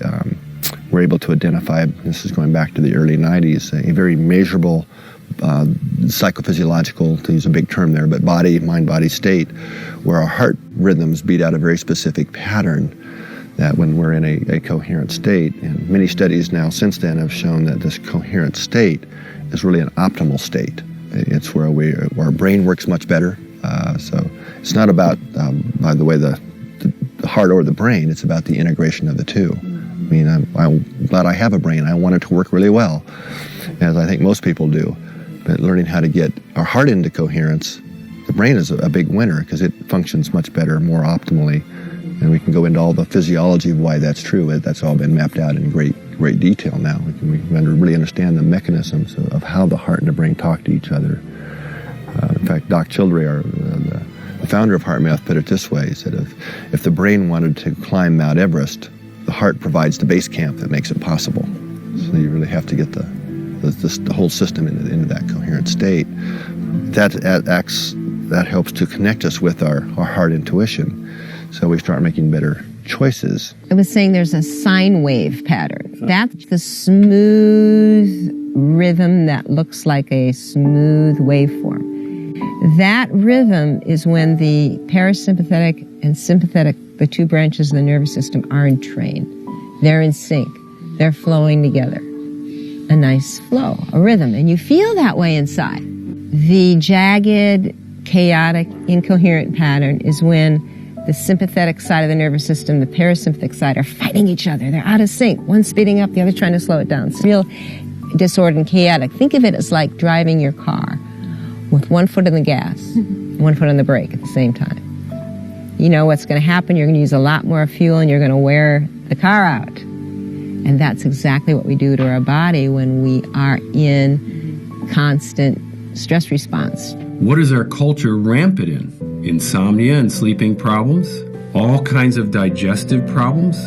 were able to identify. This is going back to the early 90s, a very measurable psychophysiological, to use a big term there, but mind-body state, where our heart rhythms beat out a very specific pattern, that when we're in a coherent state, and many studies now since then have shown that this coherent state is really an optimal state. It's where our brain works much better. So it's not about, by the way, the heart or the brain, it's about the integration of the two. I mean, I'm glad I have a brain. I want it to work really well, as I think most people do. But learning how to get our heart into coherence, the brain is a big winner because it functions much better, more optimally, And we can go into all the physiology of why that's true. That's all been mapped out in great detail now. We can really understand the mechanisms of how the heart and the brain talk to each other. In fact, Doc Childrey, the founder of HeartMath, put it this way. He said, if the brain wanted to climb Mount Everest, the heart provides the base camp that makes it possible. So you really have to get the whole system into that coherent state. That helps to connect us with our heart intuition. So we start making better choices. I was saying there's a sine wave pattern. That's the smooth rhythm that looks like a smooth waveform. That rhythm is when the parasympathetic and sympathetic, the two branches of the nervous system, are in train. They're in sync. They're flowing together. A nice flow, a rhythm. And you feel that way inside. The jagged, chaotic, incoherent pattern is when the sympathetic side of the nervous system, the parasympathetic side, are fighting each other. They're out of sync. One's speeding up, the other trying to slow it down. It's real disordered and chaotic. Think of it as like driving your car with one foot on the gas, one foot on the brake at the same time. You know what's going to happen. You're going to use a lot more fuel and you're going to wear the car out. And that's exactly what we do to our body when we are in constant stress response. What is our culture rampant in? Insomnia and sleeping problems, all kinds of digestive problems,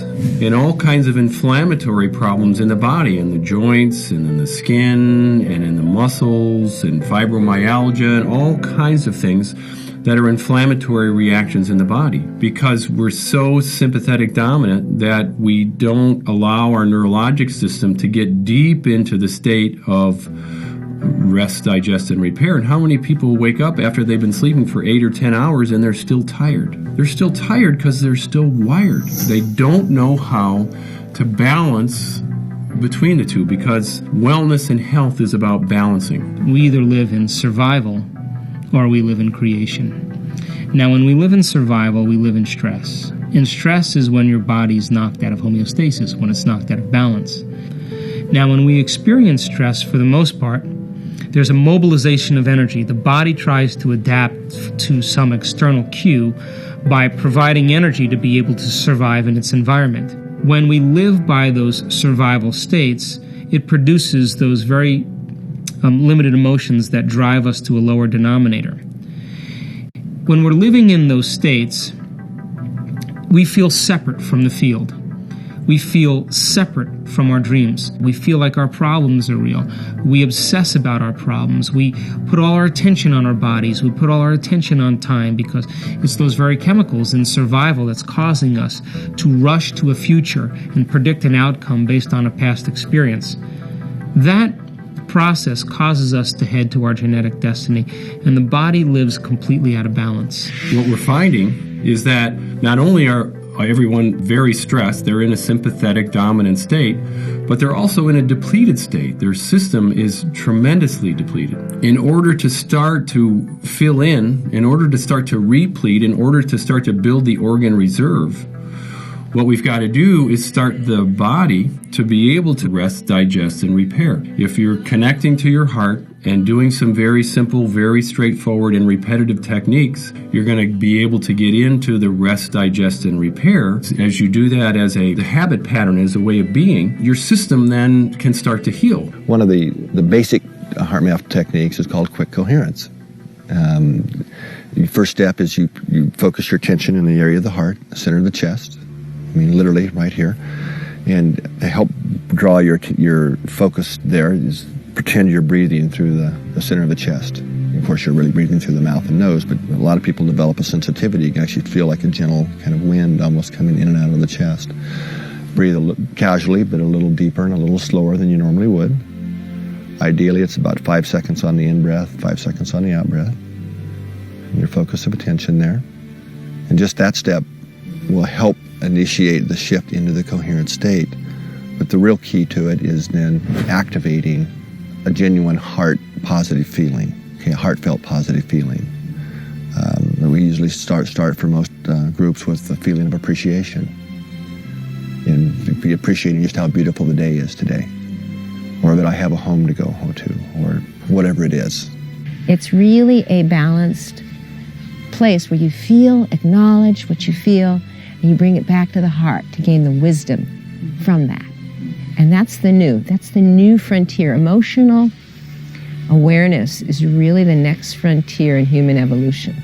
and all kinds of inflammatory problems in the body, in the joints, and in the skin, and in the muscles, and fibromyalgia, and all kinds of things that are inflammatory reactions in the body, because we're so sympathetic dominant that we don't allow our neurologic system to get deep into the state of rest, digest, and repair. And how many people wake up after they've been sleeping for 8 or 10 hours and they're still tired? They're still tired because they're still wired. They don't know how to balance between the two, because wellness and health is about balancing. We either live in survival or we live in creation. Now, when we live in survival, we live in stress. And stress is when your body's knocked out of homeostasis, when it's knocked out of balance. Now, when we experience stress, for the most part, there's a mobilization of energy. The body tries to adapt to some external cue by providing energy to be able to survive in its environment. When we live by those survival states, it produces those very limited emotions that drive us to a lower denominator. When we're living in those states, we feel separate from the field. We feel separate from our dreams. We feel like our problems are real. We obsess about our problems. We put all our attention on our bodies. We put all our attention on time, because it's those very chemicals in survival that's causing us to rush to a future and predict an outcome based on a past experience. That process causes us to head to our genetic destiny, and the body lives completely out of balance. What we're finding is that not only are everyone very stressed, they're in a sympathetic dominant state, but they're also in a depleted state. Their system is tremendously depleted. In order to start to fill in order to start to replete, in order to start to build the organ reserve, what we've got to do is start the body to be able to rest, digest, and repair. If you're connecting to your heart and doing some very simple, very straightforward and repetitive techniques, you're going to be able to get into the rest, digest, and repair. As you do that as the habit pattern, as a way of being, your system then can start to heal. One of the basic HeartMath techniques is called quick coherence. The first step is you focus your attention in the area of the heart, the center of the chest. I mean, literally right here. And to help draw your focus there is pretend you're breathing through the center of the chest. Of course, you're really breathing through the mouth and nose, but a lot of people develop a sensitivity. You can actually feel like a gentle kind of wind almost coming in and out of the chest. Breathe casually, but a little deeper and a little slower than you normally would. Ideally, it's about 5 seconds on the in-breath, 5 seconds on the out-breath. Your focus of attention there. And just that step will help initiate the shift into the coherent state. But the real key to it is then activating a genuine heart positive feeling, a heartfelt positive feeling. We usually start for most groups with the feeling of appreciation, and be appreciating just how beautiful the day is today, or that I have a home to go to, or whatever it is. It's really a balanced place where you feel, acknowledge what you feel, and you bring it back to the heart to gain the wisdom from that. And that's the new frontier. Emotional awareness is really the next frontier in human evolution.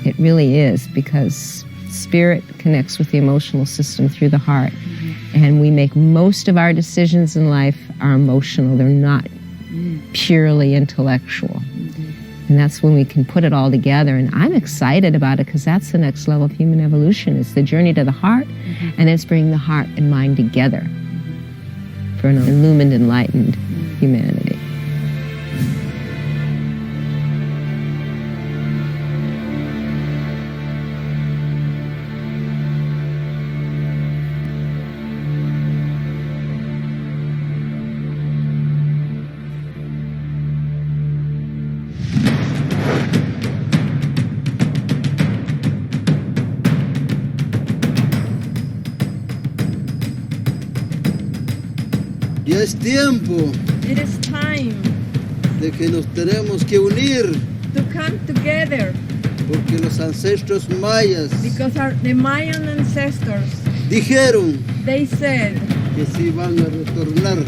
It really is, because spirit connects with the emotional system through the heart. And we make most of our decisions in life are emotional. They're not purely intellectual. And that's when we can put it all together. And I'm excited about it, because that's the next level of human evolution. It's the journey to the heart, and it's bringing the heart and mind together for an illumined, enlightened humanity. Ya es tiempo It is time de que nos tenemos que unir, to come together porque los ancestros mayas because the Mayan ancestors, dijeron they said que sí van a retornar.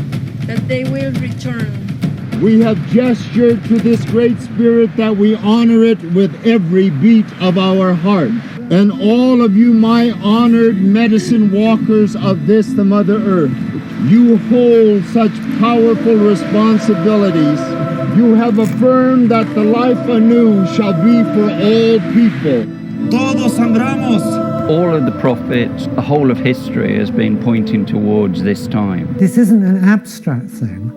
that they will return. We have gestured to this great spirit that we honor it with every beat of our heart. And all of you, my honored medicine walkers of this, the Mother Earth, you hold such powerful responsibilities. You have affirmed that the life anew shall be for all people. Todos sangramos. All of the prophets, the whole of history has been pointing towards this time. This isn't an abstract thing.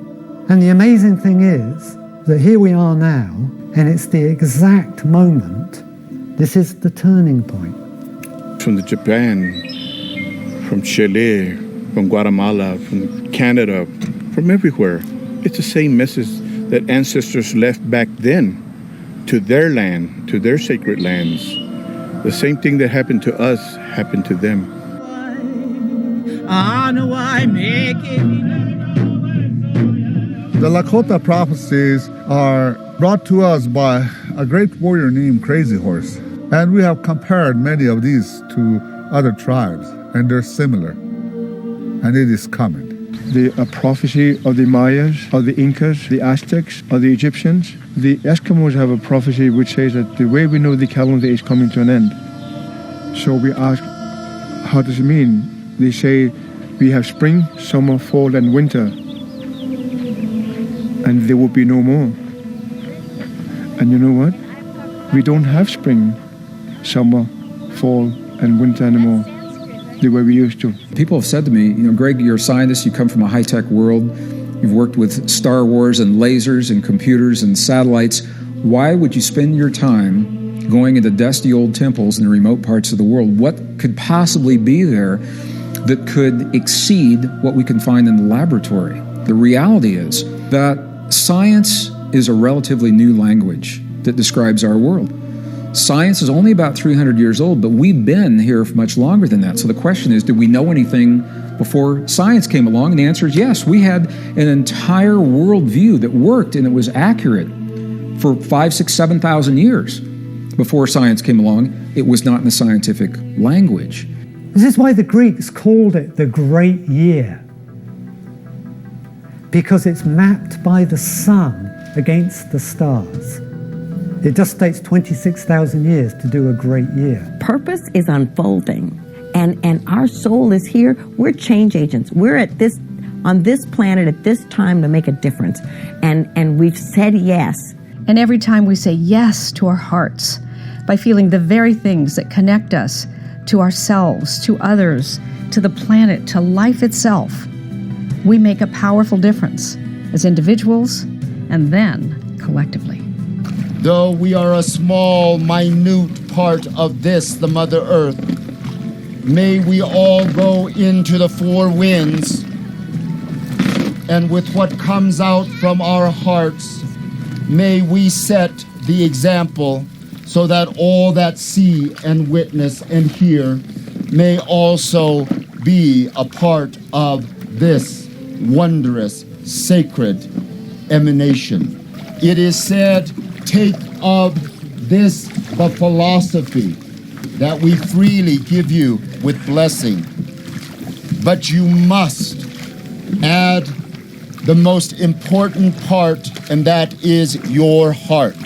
And the amazing thing is that here we are now, and it's the exact moment. This is the turning point. From Japan, from Chile, from Guatemala, from Canada, from everywhere. It's the same message that ancestors left back then to their land, to their sacred lands. The same thing that happened to us happened to them. The Lakota prophecies are brought to us by a great warrior named Crazy Horse. And we have compared many of these to other tribes, and they're similar. And it is coming. The prophecy of the Mayas, of the Incas, the Aztecs, of the Egyptians. The Eskimos have a prophecy which says that the way we know the calendar is coming to an end. So we ask, how does it mean? They say we have spring, summer, fall, and winter. And there will be no more. And you know what? We don't have spring, summer, fall, and winter anymore, the way we used to. People have said to me, Greg, you're a scientist, you come from a high-tech world, you've worked with Star Wars and lasers and computers and satellites. Why would you spend your time going into dusty old temples in the remote parts of the world? What could possibly be there that could exceed what we can find in the laboratory? The reality is that science is a relatively new language that describes our world. Science is only about 300 years old, but we've been here for much longer than that. So the question is, did we know anything before science came along? And the answer is yes. We had an entire worldview that worked and it was accurate for 5,000, 6,000, 7,000 years before science came along. It was not in the scientific language. This is why the Greeks called it the Great Year, because it's mapped by the sun against the stars. It just takes 26,000 years to do a great year. Purpose is unfolding, and our soul is here. We're change agents. We're on this planet at this time to make a difference, and we've said yes. And every time we say yes to our hearts, by feeling the very things that connect us to ourselves, to others, to the planet, to life itself, we make a powerful difference as individuals and then collectively. Though we are a small, minute part of this, the Mother Earth, may we all go into the four winds, and with what comes out from our hearts, may we set the example so that all that see and witness and hear may also be a part of this wondrous, sacred emanation. It is said, take of this the philosophy, that we freely give you with blessing. But you must add the most important part, and that is your heart.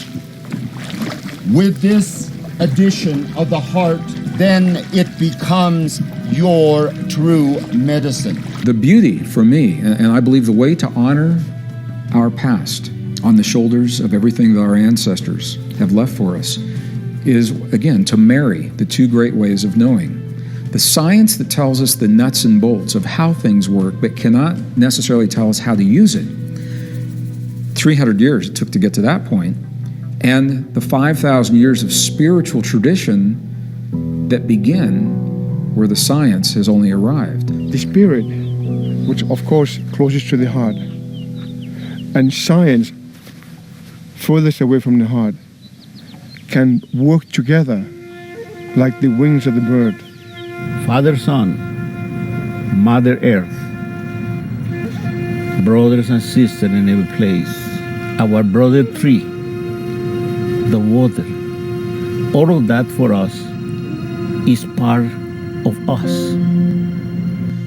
With this addition of the heart, then it becomes your true medicine. The beauty for me, and I believe the way to honor our past on the shoulders of everything that our ancestors have left for us, is, again, to marry the two great ways of knowing. The science that tells us the nuts and bolts of how things work, but cannot necessarily tell us how to use it. 300 years it took to get to that point, and the 5,000 years of spiritual tradition that begin where the science has only arrived. The spirit, which of course closest to the heart, and science, furthest away from the heart, can work together like the wings of the bird. Father, Son, Mother Earth, brothers and sisters in every place, our brother tree, the water, all of that for us is part of us.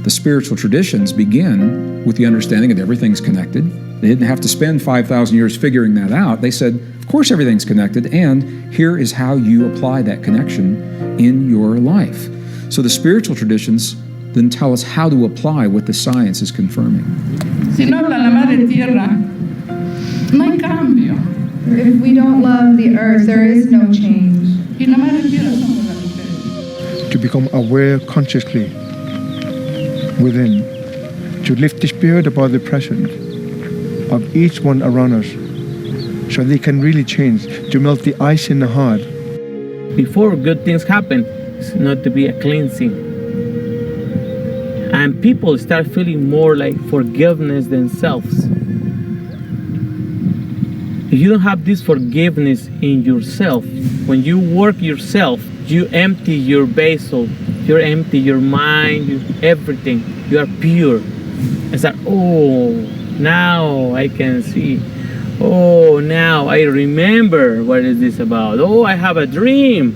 The spiritual traditions begin with the understanding that everything's connected. They didn't have to spend 5,000 years figuring that out. They said, of course everything's connected, and here is how you apply that connection in your life. So the spiritual traditions then tell us how to apply what the science is confirming. Si no habla la madre tierra, no hay cambio. If we don't love the earth, there is no change. Y la madre tierra somos las mujeres. To become aware consciously within, to lift the spirit above the present of each one around us, so they can really change, to melt the ice in the heart. Before good things happen, it's not to be a cleansing. And people start feeling more like forgiveness themselves. If you don't have this forgiveness in yourself, when you work yourself, you empty your vessel, you empty your mind, everything. You are pure. It's like, oh, now I can see. Oh, now I remember what is this about. Oh, I have a dream.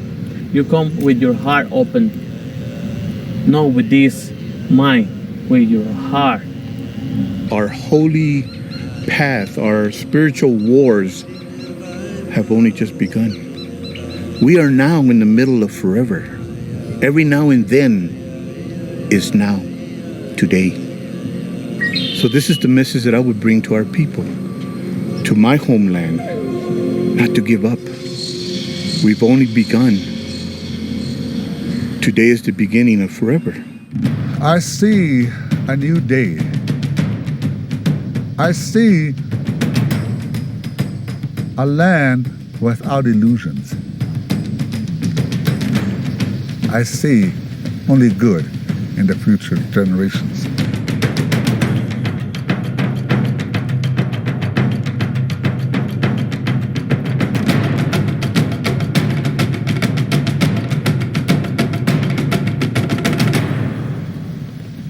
You come with your heart open, not with this mind, with your heart. Our holy path, our spiritual wars have only just begun. We are now in the middle of forever. Every now and then is now, today. So this is the message that I would bring to our people, to my homeland, not to give up. We've only begun. Today is the beginning of forever. I see a new day. I see a land without illusions. I see only good in the future generations.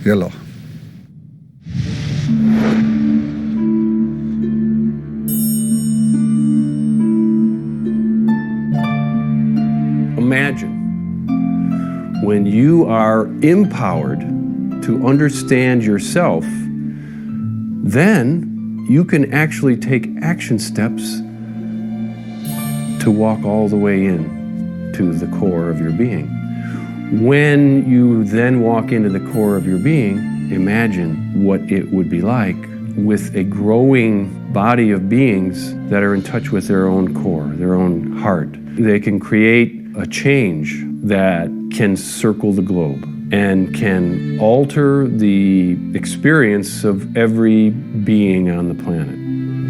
Yellow. Imagine when you are empowered to understand yourself, then you can actually take action steps to walk all the way in to the core of your being. When you then walk into the core of your being, imagine what it would be like with a growing body of beings that are in touch with their own core, their own heart. They can create a change that can circle the globe and can alter the experience of every being on the planet.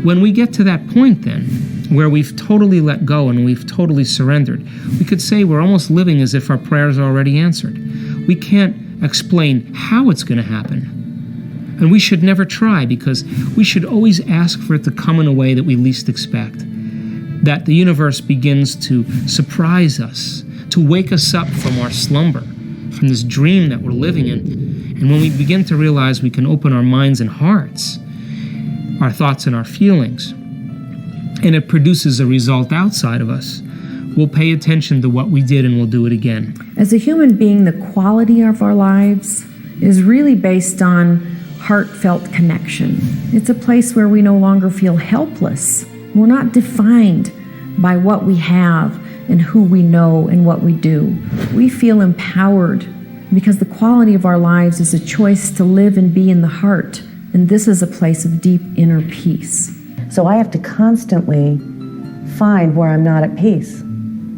When we get to that point then, where we've totally let go and we've totally surrendered, we could say we're almost living as if our prayers are already answered. We can't explain how it's going to happen. And we should never try, because we should always ask for it to come in a way that we least expect. That the universe begins to surprise us, to wake us up from our slumber, from this dream that we're living in. And when we begin to realize we can open our minds and hearts, our thoughts and our feelings, and it produces a result outside of us, we'll pay attention to what we did and we'll do it again. As a human being, the quality of our lives is really based on heartfelt connection. It's a place where we no longer feel helpless. We're not defined by what we have and who we know and what we do. We feel empowered because the quality of our lives is a choice to live and be in the heart. And this is a place of deep inner peace. So I have to constantly find where I'm not at peace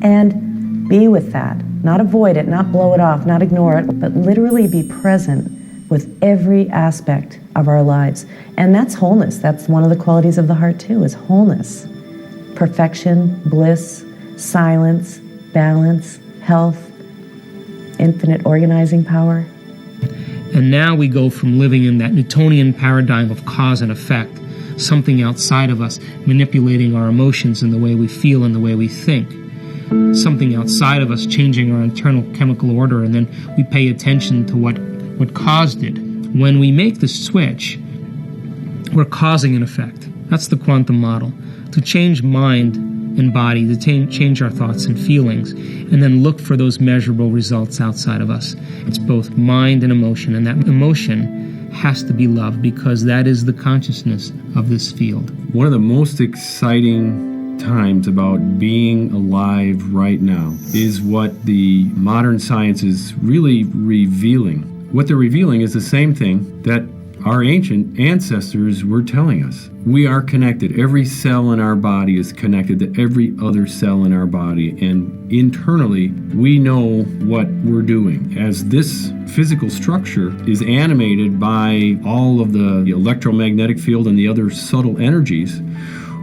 and be with that. Not avoid it, not blow it off, not ignore it, but literally be present with every aspect of our lives. And that's wholeness. That's one of the qualities of the heart too, is wholeness. Perfection, bliss, silence, balance, health, infinite organizing power. And now we go from living in that Newtonian paradigm of cause and effect, something outside of us manipulating our emotions and the way we feel and the way we think, something outside of us changing our internal chemical order, and then we pay attention to what caused it. When we make the switch, we're causing an effect. That's the quantum model. To change mind and body, to change our thoughts and feelings, and then look for those measurable results outside of us. It's both mind and emotion, and that emotion has to be love because that is the consciousness of this field. One of the most exciting times about being alive right now is what the modern science is really revealing. What they're revealing is the same thing that our ancient ancestors were telling us. We are connected. Every cell in our body is connected to every other cell in our body. And internally, we know what we're doing. As this physical structure is animated by all of the electromagnetic field and the other subtle energies,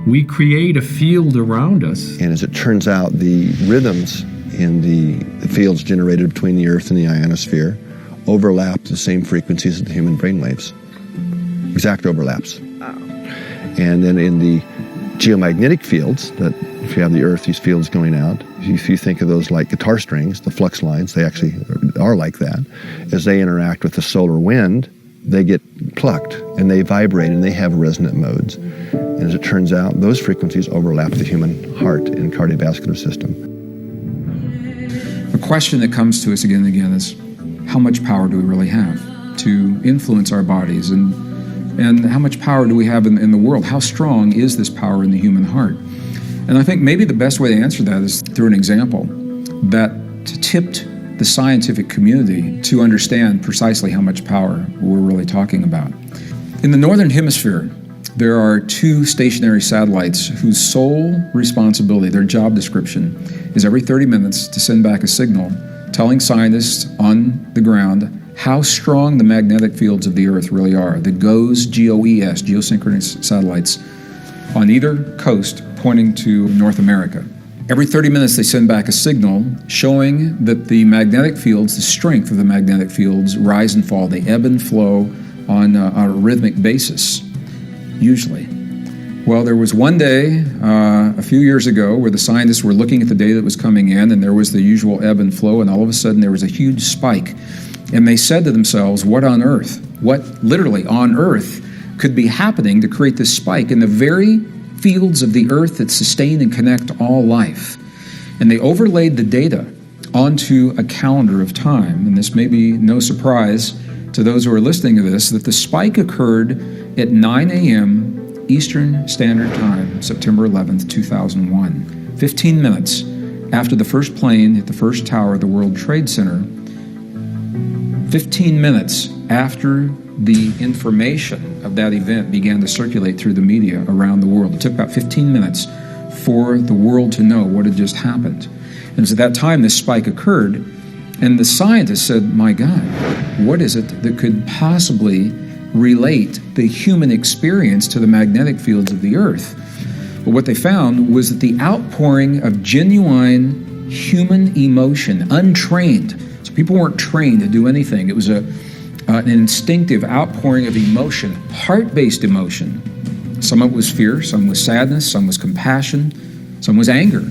we create a field around us. And as it turns out, the rhythms in the fields generated between the Earth and the ionosphere overlap the same frequencies as the human brainwaves. Exact overlaps. And then in the geomagnetic fields, that if you have the Earth, these fields going out, if you think of those like guitar strings, the flux lines, they actually are like that. As they interact with the solar wind, they get plucked and they vibrate and they have resonant modes. And as it turns out, those frequencies overlap the human heart and cardiovascular system. A question that comes to us again and again is, how much power do we really have to influence our bodies, and how much power do we have in the world? How strong is this power in the human heart? And I think maybe the best way to answer that is through an example that tipped the scientific community to understand precisely how much power we're really talking about. In the Northern Hemisphere, there are 2 stationary satellites whose sole responsibility, their job description, is every 30 minutes to send back a signal telling scientists on the ground how strong the magnetic fields of the Earth really are. The GOES, GOES, geosynchronous satellites, on either coast pointing to North America. Every 30 minutes they send back a signal showing that the magnetic fields, the strength of the magnetic fields, rise and fall. They ebb and flow on a rhythmic basis, usually. Well, there was one day a few years ago where the scientists were looking at the data that was coming in, and there was the usual ebb and flow, and all of a sudden there was a huge spike. And they said to themselves, what on earth, what literally on earth could be happening to create this spike in the very fields of the Earth that sustain and connect all life? And they overlaid the data onto a calendar of time, and this may be no surprise to those who are listening to this, that the spike occurred at 9 a.m. Eastern Standard Time, September 11th, 2001. 15 minutes after the first plane hit the first tower of the World Trade Center, 15 minutes after the information of that event began to circulate through the media around the world. It took about 15 minutes for the world to know what had just happened. And it was at that time this spike occurred, and the scientists said, my God, what is it that could possibly relate the human experience to the magnetic fields of the Earth? Well, what they found was that the outpouring of genuine human emotion, untrained, so people weren't trained to do anything. It was an instinctive outpouring of emotion, heart-based emotion. Some of it was fear, some was sadness, some was compassion, some was anger.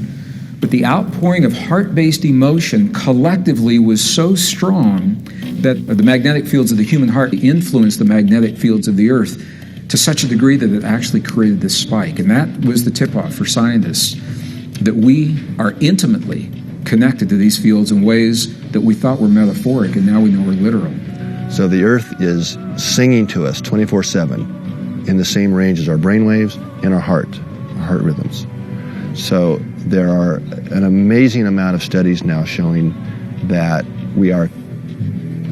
But the outpouring of heart-based emotion collectively was so strong that the magnetic fields of the human heart influenced the magnetic fields of the Earth to such a degree that it actually created this spike. And that was the tip-off for scientists that we are intimately connected to these fields in ways that we thought were metaphoric and now we know are literal. So the earth is singing to us 24/7 in the same range as our brainwaves and our heart rhythms. So there are an amazing amount of studies now showing that we are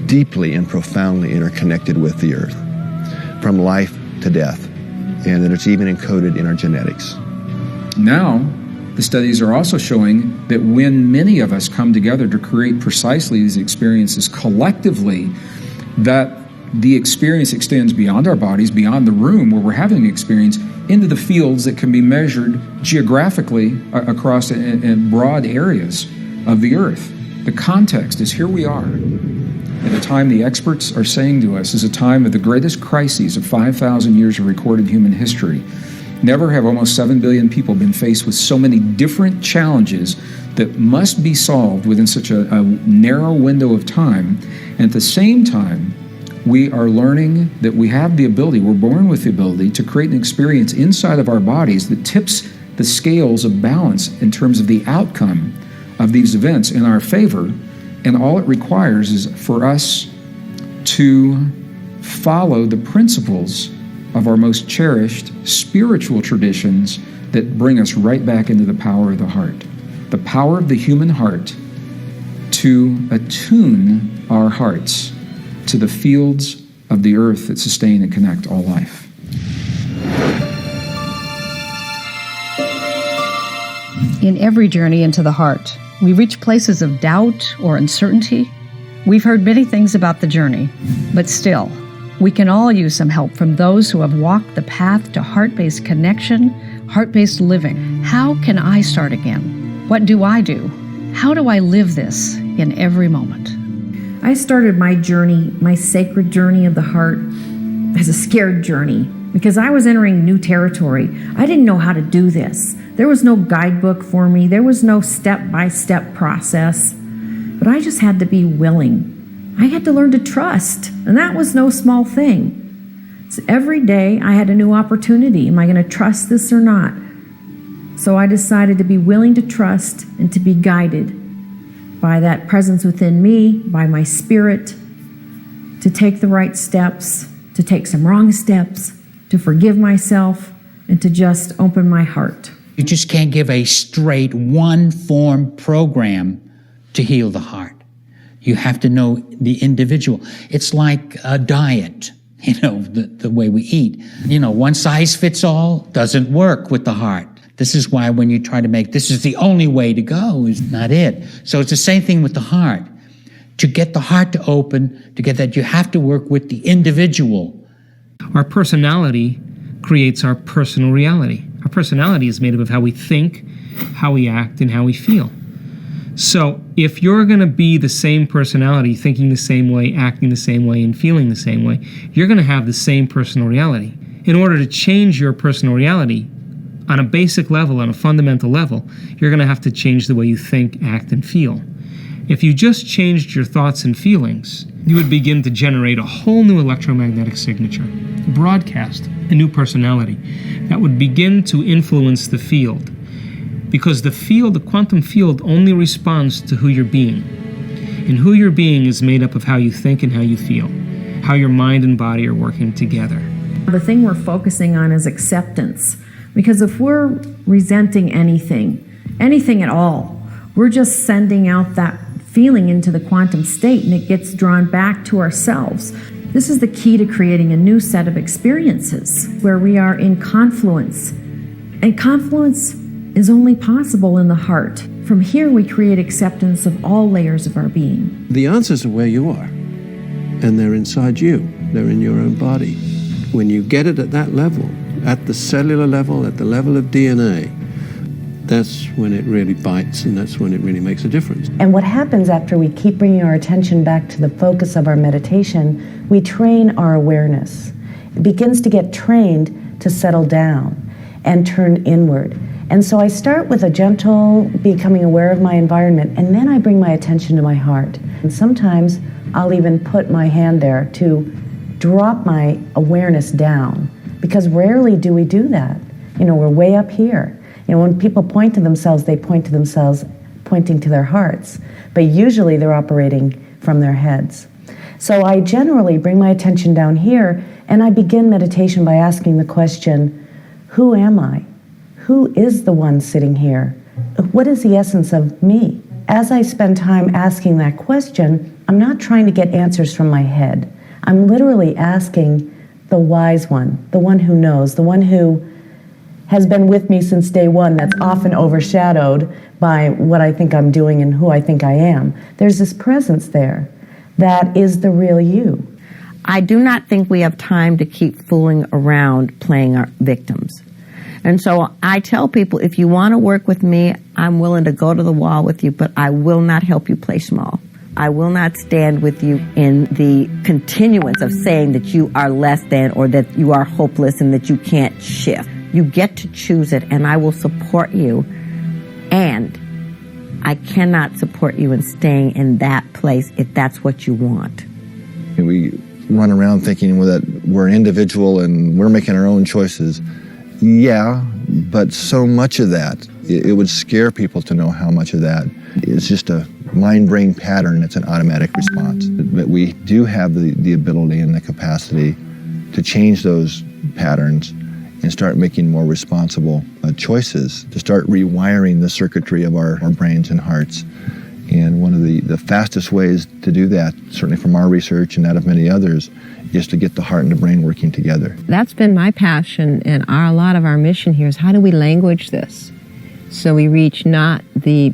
deeply and profoundly interconnected with the earth, from life to death, and that it's even encoded in our genetics. Now, the studies are also showing that when many of us come together to create precisely these experiences collectively, that the experience extends beyond our bodies, beyond the room where we're having the experience, into the fields that can be measured geographically across in broad areas of the earth. The context is here we are at a time the experts are saying to us is a time of the greatest crises of 5,000 years of recorded human history. Never have almost 7 billion people been faced with so many different challenges that must be solved within such a narrow window of time. And at the same time, we are learning that we have the ability, we're born with the ability to create an experience inside of our bodies that tips the scales of balance in terms of the outcome of these events in our favor. And all it requires is for us to follow the principles of our most cherished spiritual traditions that bring us right back into the power of the heart. The power of the human heart to attune our hearts to the fields of the earth that sustain and connect all life. In every journey into the heart, we reach places of doubt or uncertainty. We've heard many things about the journey, but still, we can all use some help from those who have walked the path to heart-based connection, heart-based living. How can I start again? What do I do? How do I live this in every moment? I started my journey, my sacred journey of the heart, as a scared journey because I was entering new territory. I didn't know how to do this. There was no guidebook for me. There was no step-by-step process. But I just had to be willing. I had to learn to trust, and that was no small thing. So every day I had a new opportunity. Am I going to trust this or not? So I decided to be willing to trust and to be guided by that presence within me, by my spirit, to take the right steps, to take some wrong steps, to forgive myself, and to just open my heart. You just can't give a straight one-form program to heal the heart. You have to know the individual. It's like a diet, the way we eat. One size fits all doesn't work with the heart. This is why when you try to make this is the only way to go is not it. So it's the same thing with the heart. To get the heart to open, to get that, you have to work with the individual. Our personality creates our personal reality. Our personality is made up of how we think, how we act, and how we feel. So if you're going to be the same personality, thinking the same way, acting the same way, and feeling the same way, you're going to have the same personal reality. In order to change your personal reality, on a basic level, on a fundamental level, you're going to have to change the way you think, act, and feel. If you just changed your thoughts and feelings, you would begin to generate a whole new electromagnetic signature, broadcast a new personality that would begin to influence the field. Because the quantum field only responds to who you're being. And who you're being is made up of how you think and how you feel, how your mind and body are working together. The thing we're focusing on is acceptance. Because if we're resenting anything at all, we're just sending out that feeling into the quantum state and it gets drawn back to ourselves. This is the key to creating a new set of experiences where we are in confluence. And confluence is only possible in the heart. From here, we create acceptance of all layers of our being. The answers are where you are, and they're inside you. They're in your own body. When you get it at that level, at the cellular level, at the level of DNA, that's when it really bites and that's when it really makes a difference. And what happens after we keep bringing our attention back to the focus of our meditation, we train our awareness. It begins to get trained to settle down and turn inward. And so I start with a gentle becoming aware of my environment, and then I bring my attention to my heart. And sometimes I'll even put my hand there to drop my awareness down, because rarely do we do that. We're way up here. When people point to themselves, they point to themselves pointing to their hearts, but usually they're operating from their heads. So I generally bring my attention down here, and I begin meditation by asking the question, who am I? Who is the one sitting here? What is the essence of me? As I spend time asking that question, I'm not trying to get answers from my head. I'm literally asking the wise one, the one who knows, the one who has been with me since day one, that's often overshadowed by what I think I'm doing and who I think I am. There's this presence there that is the real you. I do not think we have time to keep fooling around playing our victims. And so I tell people, if you want to work with me, I'm willing to go to the wall with you, but I will not help you play small. I will not stand with you in the continuance of saying that you are less than or that you are hopeless and that you can't shift. You get to choose it, and I will support you. And I cannot support you in staying in that place if that's what you want. We run around thinking that we're an individual and we're making our own choices. Yeah, but so much of that, it would scare people to know how much of that is just a mind-brain pattern. It's an automatic response. But we do have the ability and the capacity to change those patterns and start making more responsible choices, to start rewiring the circuitry of our brains and hearts. And one of the fastest ways to do that, certainly from our research and that of many others, is to get the heart and the brain working together. That's been my passion, and a lot of our mission here is how do we language this so we reach not the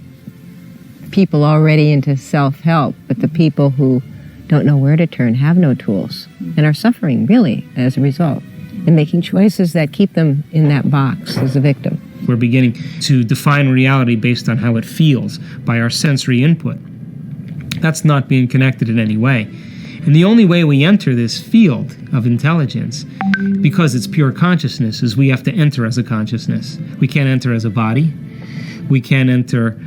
people already into self-help, but the people who don't know where to turn, have no tools, and are suffering really as a result, and making choices that keep them in that box as a victim. We're beginning to define reality based on how it feels by our sensory input. That's not being connected in any way. And the only way we enter this field of intelligence, because it's pure consciousness, is we have to enter as a consciousness. We can't enter as a body. We can't enter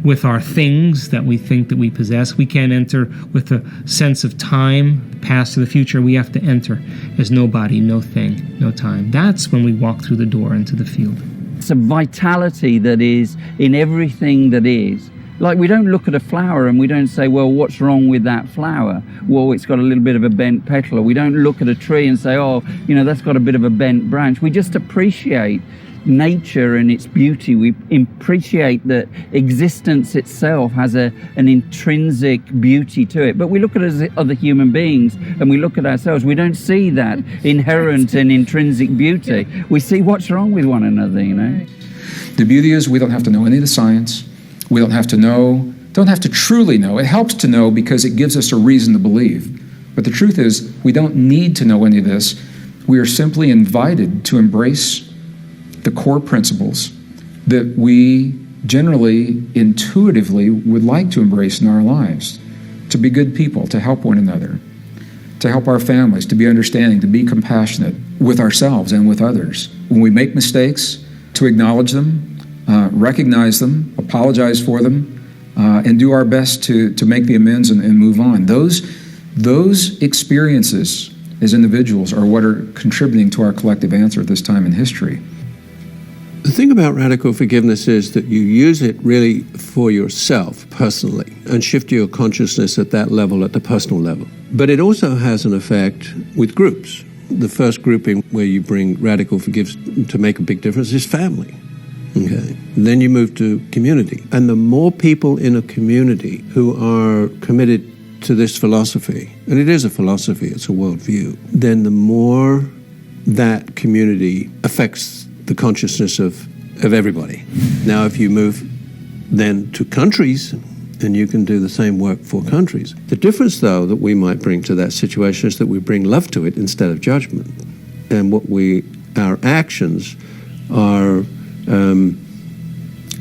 with our things that we think that we possess. We can't enter with a sense of time, the past or the future. We have to enter as no body, no thing, no time. That's when we walk through the door into the field. It's a vitality that is in everything that is. Like, we don't look at a flower and we don't say, well, what's wrong with that flower? Well, it's got a little bit of a bent petal. Or we don't look at a tree and say, oh, that's got a bit of a bent branch. We just appreciate nature and its beauty. We appreciate that existence itself has an intrinsic beauty to it. But we look at it as other human beings and we look at ourselves. We don't see that inherent and intrinsic beauty. We see what's wrong with one another, The beauty is we don't have to know any of the science. We don't have to truly know. It helps to know because it gives us a reason to believe. But the truth is, we don't need to know any of this. We are simply invited to embrace the core principles that we generally, intuitively would like to embrace in our lives. To be good people, to help one another, to help our families, to be understanding, to be compassionate with ourselves and with others. When we make mistakes, to acknowledge them, recognize them, apologize for them, and do our best to make the amends and move on. Those experiences as individuals are what are contributing to our collective answer at this time in history. The thing about radical forgiveness is that you use it really for yourself personally and shift your consciousness at that level, at the personal level. But it also has an effect with groups. The first grouping where you bring radical forgiveness to make a big difference is family. Okay. Then you move to community. And the more people in a community who are committed to this philosophy, and it is a philosophy, it's a worldview, then the more that community affects the consciousness of everybody. Now, if you move then to countries, then you can do the same work for countries. The difference, though, that we might bring to that situation is that we bring love to it instead of judgment. And our actions are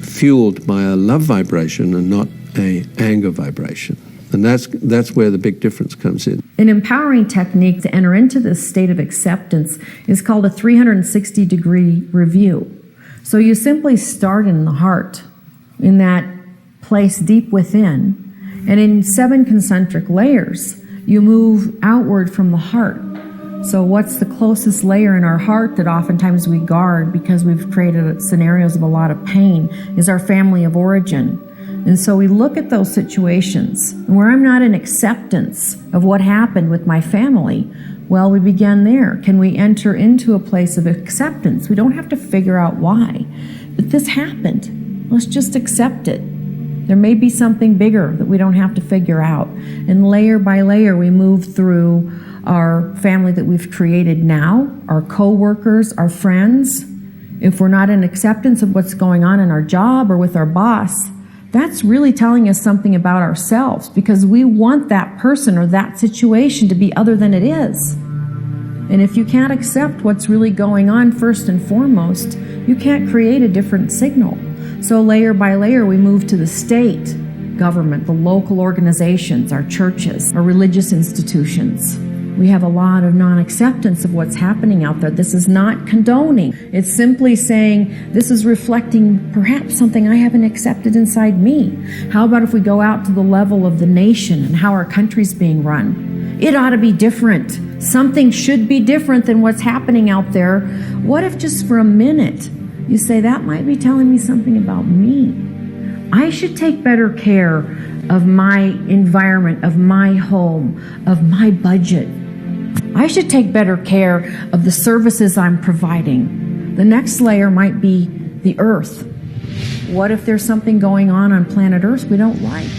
fueled by a love vibration and not an anger vibration. And that's where the big difference comes in. An empowering technique to enter into this state of acceptance is called a 360-degree review. So you simply start in the heart, in that place deep within, and in 7 concentric layers, you move outward from the heart So what's the closest layer in our heart that oftentimes we guard because we've created scenarios of a lot of pain is our family of origin. And so we look at those situations where I'm not in acceptance of what happened with my family. Well, we begin there. Can we enter into a place of acceptance? We don't have to figure out why. But this happened. Let's just accept it. There may be something bigger that we don't have to figure out. And layer by layer, we move through our family that we've created now, our co-workers, our friends. If we're not in acceptance of what's going on in our job or with our boss, that's really telling us something about ourselves, because we want that person or that situation to be other than it is. And if you can't accept what's really going on first and foremost, you can't create a different signal. So layer by layer, we move to the state government, the local organizations, our churches, our religious institutions. We have a lot of non-acceptance of what's happening out there. This is not condoning. It's simply saying this is reflecting perhaps something I haven't accepted inside me. How about if we go out to the level of the nation and how our country's being run? It ought to be different. Something should be different than what's happening out there. What if just for a minute you say, that might be telling me something about me? I should take better care of my environment, of my home, of my budget. I should take better care of the services I'm providing. The next layer might be the earth. What if there's something going on planet Earth we don't like?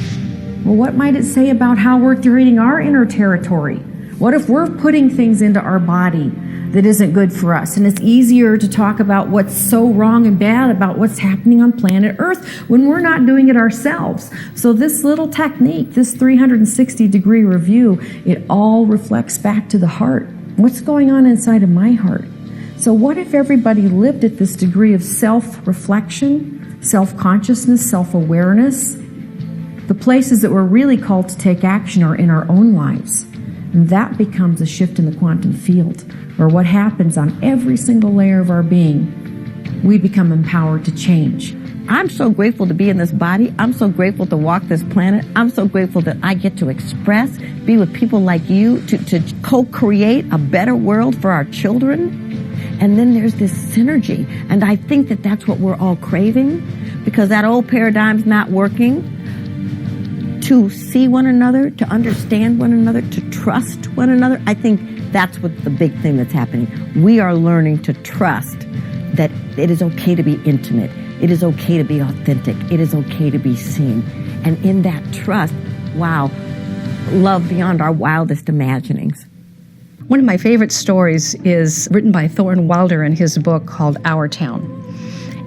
Well, what might it say about how we're treating our inner territory? What if we're putting things into our body that isn't good for us? And it's easier to talk about what's so wrong and bad about what's happening on planet Earth when we're not doing it ourselves. So this little technique, this 360-degree review, it all reflects back to the heart. What's going on inside of my heart? So what if everybody lived at this degree of self-reflection, self-consciousness, self-awareness? The places that we're really called to take action are in our own lives. And that becomes a shift in the quantum field, where what happens on every single layer of our being, we become empowered to change. I'm so grateful to be in this body. I'm so grateful to walk this planet. I'm so grateful that I get to express, be with people like you, to co-create a better world for our children. And then there's this synergy. And I think that that's what we're all craving, because that old paradigm's not working. To see one another, to understand one another, to trust one another. I think that's what the big thing that's happening. We are learning to trust that it is okay to be intimate. It is okay to be authentic. It is okay to be seen. And in that trust, wow, love beyond our wildest imaginings. One of my favorite stories is written by Thornton Wilder in his book called Our Town.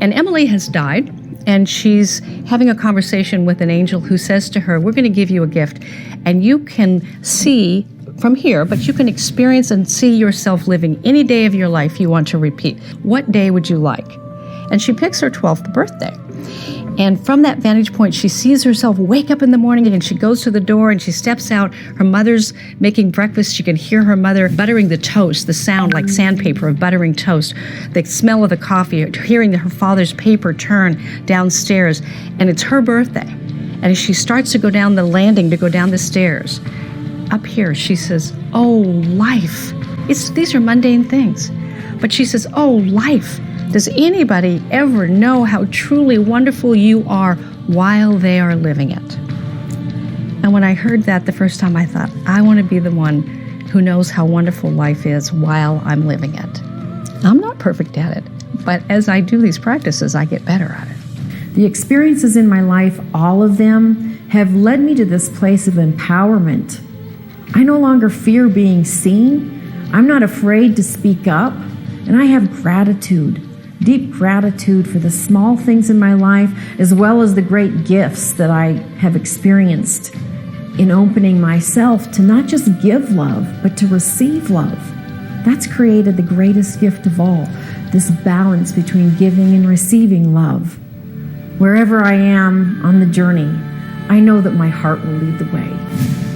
And Emily has died, and she's having a conversation with an angel who says to her, we're going to give you a gift, and you can see from here, but you can experience and see yourself living any day of your life you want to repeat. What day would you like? And she picks her 12th birthday. And from that vantage point, she sees herself wake up in the morning, and she goes to the door and she steps out. Her mother's making breakfast. She can hear her mother buttering the toast, the sound like sandpaper of buttering toast, the smell of the coffee, hearing her father's paper turn downstairs. And it's her birthday. And as she starts to go down the landing, to go down the stairs, up here, she says, oh, life. These are mundane things. But she says, oh, life. Does anybody ever know how truly wonderful you are while they are living it? And when I heard that the first time, I thought, I want to be the one who knows how wonderful life is while I'm living it. I'm not perfect at it, but as I do these practices, I get better at it. The experiences in my life, all of them, have led me to this place of empowerment. I no longer fear being seen. I'm not afraid to speak up, and I have gratitude. Deep gratitude for the small things in my life, as well as the great gifts that I have experienced in opening myself to not just give love, but to receive love. That's created the greatest gift of all, this balance between giving and receiving love. Wherever I am on the journey, I know that my heart will lead the way.